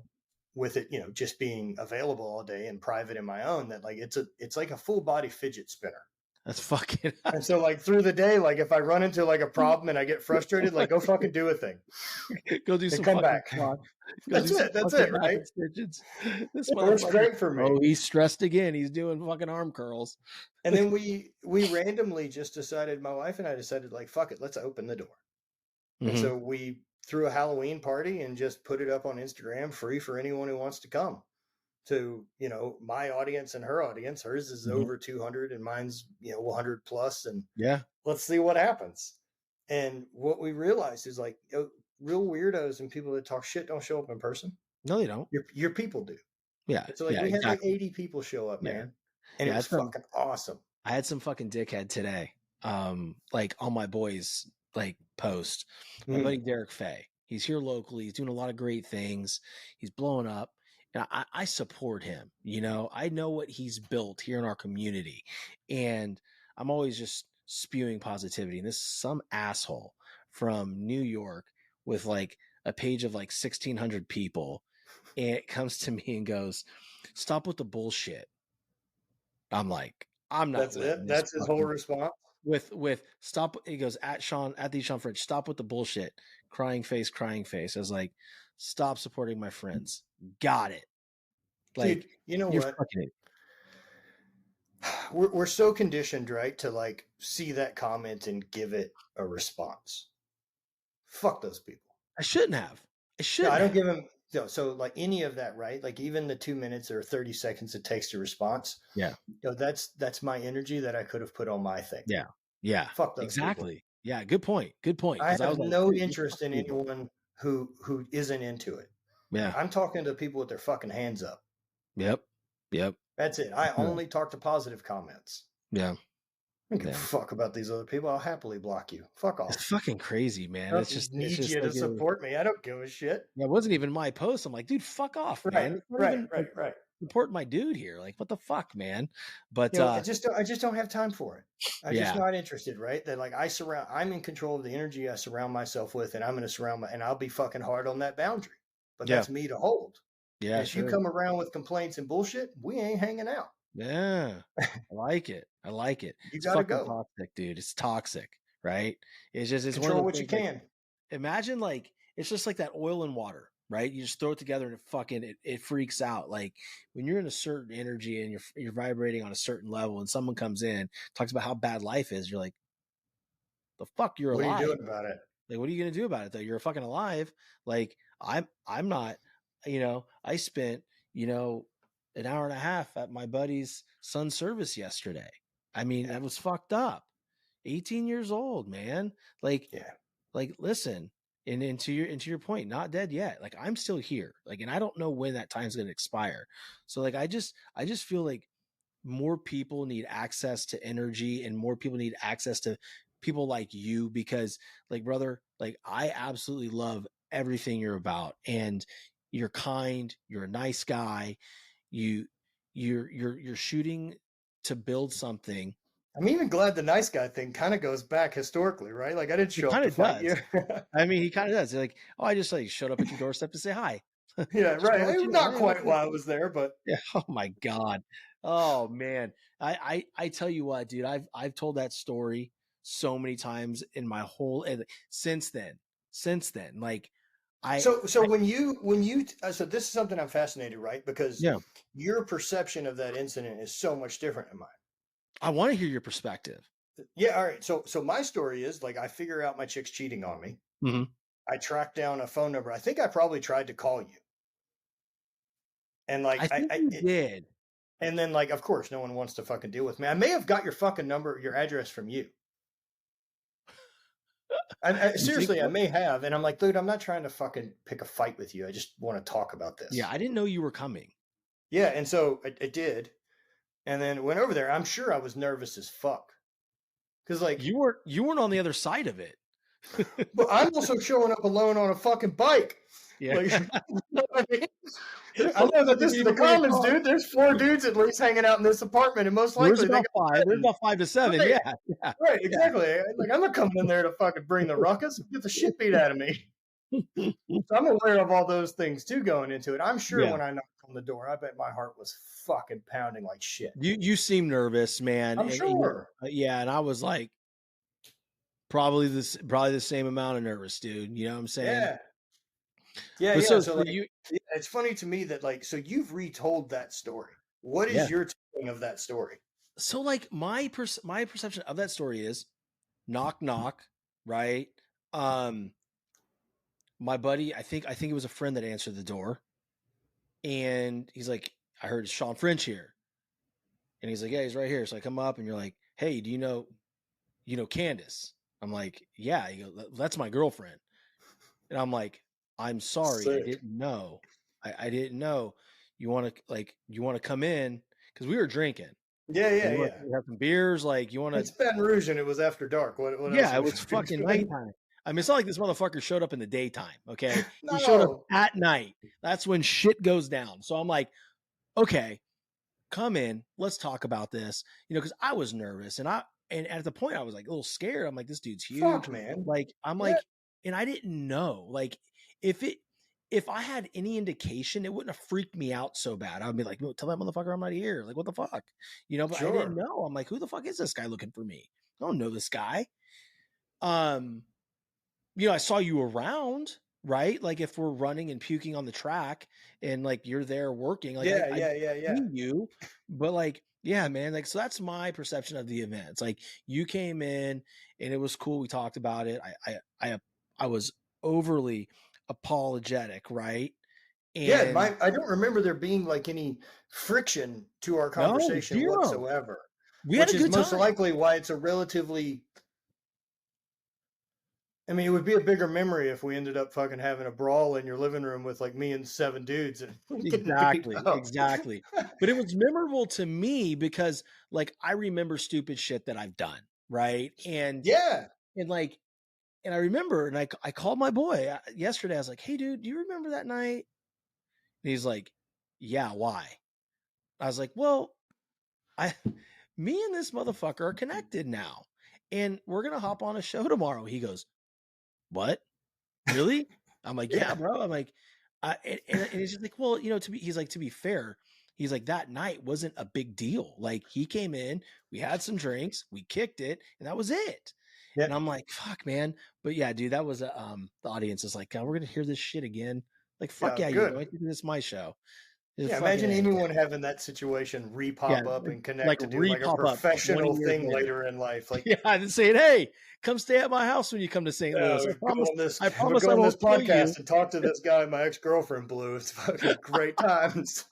with it, just being available all day and private in my own, that like it's like a full body fidget spinner. That's fucking. And so like through the day, like if I run into like a problem and I get frustrated, like go fucking do a thing. Go do some. Come back. That's it, right? This works great for me. Oh, he's stressed again. He's doing fucking arm curls. And then we randomly just decided, my wife and I decided, like, fuck it, let's open the door. And so we threw a Halloween party and just put it up on Instagram, free for anyone who wants to come. To my audience and her audience. Hers is over 200 and mine's 100 plus, and let's see what happens. And what we realized is like real weirdos and people that talk shit don't show up in person. No, they don't. Your people do. Yeah. So like we had like 80 people show up, man, and it was fucking awesome. I had some fucking dickhead today, like on my boys like post. My buddy Derek Fay. He's here locally. He's doing a lot of great things. He's blowing up. And I support him, I know what he's built here in our community, and I'm always just spewing positivity. And this is some asshole from New York with like a page of like 1,600 people. And it comes to me and goes, stop with the bullshit. I'm like, I'm not. That's it. That's his whole response. With stop. He goes at Shawn Fridge. Stop with the bullshit. Crying face. I was like, stop supporting my friends. Got it. Like, dude, you know you're what? fucking We're so conditioned, right, to like see that comment and give it a response. Fuck those people. I shouldn't have. I No, shouldn't I don't have. give them. So like any of that, right? Like even the 2 minutes or 30 seconds it takes to response. Yeah. That's my energy that I could have put on my thing. Yeah. Yeah. Fuck those people. Exactly. Yeah. Good point. Good point. I Because I have was like, no dude, these interest fucking in people. anyone who isn't into it. Yeah. I'm talking to people with their fucking hands up. Yep. Yep. That's it. I only talk to positive comments. Yeah. I don't give a fuck about these other people. I'll happily block you. Fuck off. It's fucking crazy, I man. don't It's just need you like to support me. I don't give a shit. it wasn't even my post. I'm like, dude, fuck off, man. It's not even like, Right. support my dude here. Like, what the fuck, man? But I just don't have time for it. I'm just yeah. not interested, right? That like I'm in control of the energy I surround myself with, and I'm going to surround and I'll be fucking hard on that boundary. But Yeah. that's me to hold. Yeah. And if you come around with complaints and bullshit, we ain't hanging out. Yeah. I like it. I like it. You It's gotta fucking go. toxic, dude. It's toxic, right? It's just, it's Control one of what those you things, can. like, imagine like, it's just like that oil and water, right? You just throw it together and it fucking, it freaks out. Like when you're in a certain energy and you're vibrating on a certain level and someone comes in, talks about how bad life is. You're like, the fuck, you're What are alive. you doing about it? Like, what are you going to do about it though? You're fucking alive. Like I'm not, I spent, an hour and a half at my buddy's son's service yesterday. I mean, that was fucked up. 18 years old, man. Like, listen, and to your point, not dead yet. Like, I'm still here. Like, and I don't know when that time's going to expire. So like, I just feel like more people need access to energy and more people need access to people like you, because like, brother, like I absolutely love everything you're about, and you're kind, you're a nice guy. You're shooting to build something. I'm even glad the nice guy thing kind of goes back historically, right? Like I didn't show up to fight you. I mean, he kind of does. Like, oh, I just like showed up at your doorstep to say hi. Yeah, right. Not quite while I was there, but yeah. Oh my God. Oh man. I tell you what, dude, I've told that story so many times in my whole, since then, like so when you so this is something I'm fascinated, right? Because your perception of that incident is so much different than mine. I want to hear your perspective. Yeah. All right. So my story is like, I figure out my chick's cheating on me. Mm-hmm. I track down a phone number. I think I probably tried to call you. And like, I think you did. And then like, of course, no one wants to fucking deal with me. I may have got your fucking number, your address from you. Seriously, I may have. And I'm like, dude, I'm not trying to fucking pick a fight with you. I just want to talk about this. Yeah. I didn't know you were coming. Yeah. And so I did. And then went over there. I'm sure I was nervous as fuck. Because like you weren't on the other side of it. But I'm also showing up alone on a fucking bike. Yeah. Like, you know what I mean? I know that this is the Commons, dude. There's 4 dudes at least hanging out in this apartment, and most likely there's about 5 to 7. Right. Yeah. Right, exactly. Yeah. Like I'm not coming in there to fucking bring the ruckus, get the shit beat out of me. So I'm aware of all those things too going into it. I'm sure when I knocked on the door, I bet my heart was fucking pounding like shit. You seem nervous, man. I'm sure. And I was like, probably the same amount of nervous, dude. You know what I'm saying? Yeah. So like, you, it's funny to me that like, so you've retold that story. What is your telling of that story? So like my perception of that story is knock, knock, right? My buddy, I think it was a friend that answered the door, and he's like, I heard Sean French here. And he's like, yeah, he's right here. So I come up and you're like, hey, do you know Candace? I'm like, yeah. You go, that's my girlfriend. And I'm like, I'm sorry. Sick. I didn't know. I didn't know. You want to come in? Cause we were drinking. Yeah. Have some beers. Like you want to, it's Baton Rouge and it was after dark. What yeah, it was fucking nighttime. I mean, it's not like this motherfucker showed up in the daytime. Okay. No. He showed up at night. That's when shit goes down. So I'm like, okay, come in. Let's talk about this. Cause I was nervous and at the point I was like a little scared. I'm like, this dude's huge. Fuck, man. Like, I'm like, and I didn't know, like if I had any indication, it wouldn't have freaked me out so bad. I'd be like, tell that motherfucker I'm not here. Like, what the fuck? But sure. I didn't know. I'm like, who the fuck is this guy looking for me? I don't know this guy. I saw you around, right? Like if we're running and puking on the track and like you're there working, like Yeah, I yeah. see you, but like, yeah, man, like, so that's my perception of the event. It's like you came in and it was cool. We talked about it. I was overly apologetic, right? Yeah, And I don't remember there being like any friction to our no, conversation 0. whatsoever, We had a which is good most time. likely why it's a relatively. I mean, it would be a bigger memory if we ended up fucking having a brawl in your living room with like me and 7 dudes and getting beat Exactly, up. exactly. But it was memorable to me because like I remember stupid shit that I've done, right? Yeah. And like and I remember and I called my boy yesterday. I was like, "Hey dude, do you remember that night?" And he's like, "Yeah, why?" I was like, "Well, I me and this motherfucker are connected now. And we're going to hop on a show tomorrow." He goes, "What? Really?" I'm like, "Yeah, Yeah. bro." I'm like, and he's just like, "Well, you know, he's like, to be fair, he's like, that night wasn't a big deal. Like, he came in, we had some drinks, we kicked it, and that was it." Yeah. And I'm like, "Fuck, man." But yeah, dude, that was the audience is like, "God, we're gonna hear this shit again." Like, fuck Yeah. yeah, you know, Good. I think this is my show. It's Yeah. fucking Imagine A. anyone having that situation Yeah, re-pop up and like connect to do like a re-pop up 20 professional years thing later. later in life. Like, Yeah, and saying, "Hey, come stay at my house when you come to St. Louis. I go promise I on this won't kill podcast you." and talk to this guy my ex-girlfriend blew. It's fucking great times.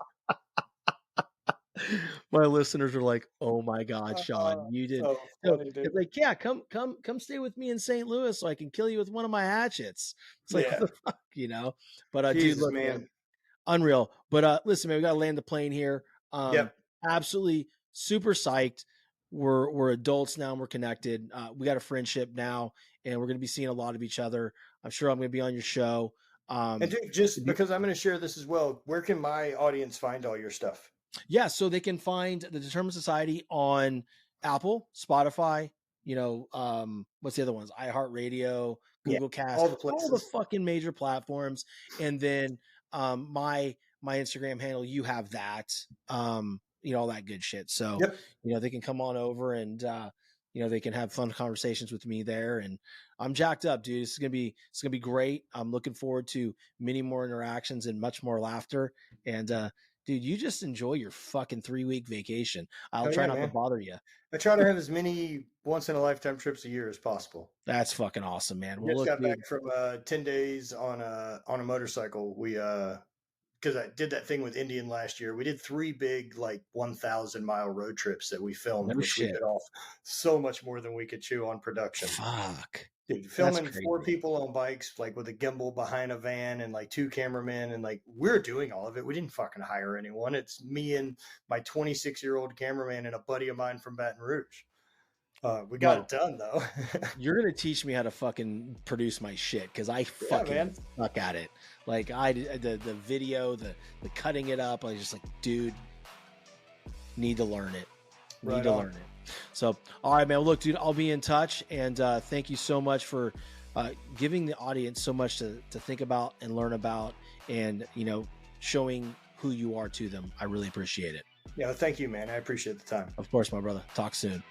My listeners are like, "Oh my God, Shawn, you did." So So funny, it's dude. like, yeah, come stay with me in St. Louis so I can kill you with one of my hatchets. It's like, what Yeah. the fuck, you know? But dude, Jesus, look, man, man. unreal. But listen, man, we gotta land the plane here. Yep. Absolutely super psyched. We're adults now and we're connected. We got a friendship now, and we're gonna be seeing a lot of each other. I'm sure I'm gonna be on your show. And dude, just because I'm going to share this as well, where can my audience find all your stuff? Yeah, so they can find the Determined Society on Apple, Spotify, you know, what's the other ones? iHeartRadio, Yeah, Google Cast, all the all the places. fucking major platforms. And then my Instagram handle, you have that. You know, all that good shit. So, Yep. you know, they can come on over and you know, they can have fun conversations with me there. And I'm jacked up, dude. It's gonna be great. I'm looking forward to many more interactions and much more laughter. And dude, you just enjoy your fucking 3-week vacation. I'll Oh try yeah, not to man. bother you. I try to have as many once in a lifetime trips a year as possible. That's fucking awesome, man. I Well, just look, got back dude. from 10 days on a motorcycle. We because I did that thing with Indian last year. We did 3 big like 1,000-mile road trips that we filmed, No which we shit. bit off so much more than we could chew on production. Fuck. Dude, That's filming 4 crazy. people on bikes, like with a gimbal behind a van and like 2 cameramen, and like we're doing all of it. We didn't fucking hire anyone. It's me and my 26-year-old cameraman and a buddy of mine from Baton Rouge. We got Bro, it done though. you're gonna teach me how to fucking produce my shit because I Yeah, fucking man. suck at it. Like the video, the cutting it up. I was just like, dude, need to learn it. Need Right to on. learn it. So, all right, man. Look, dude, I'll be in touch, and thank you so much for giving the audience so much to think about and learn about, and you know, showing who you are to them. I really appreciate it. Yeah, thank you, man. I appreciate the time. Of course, my brother. Talk soon.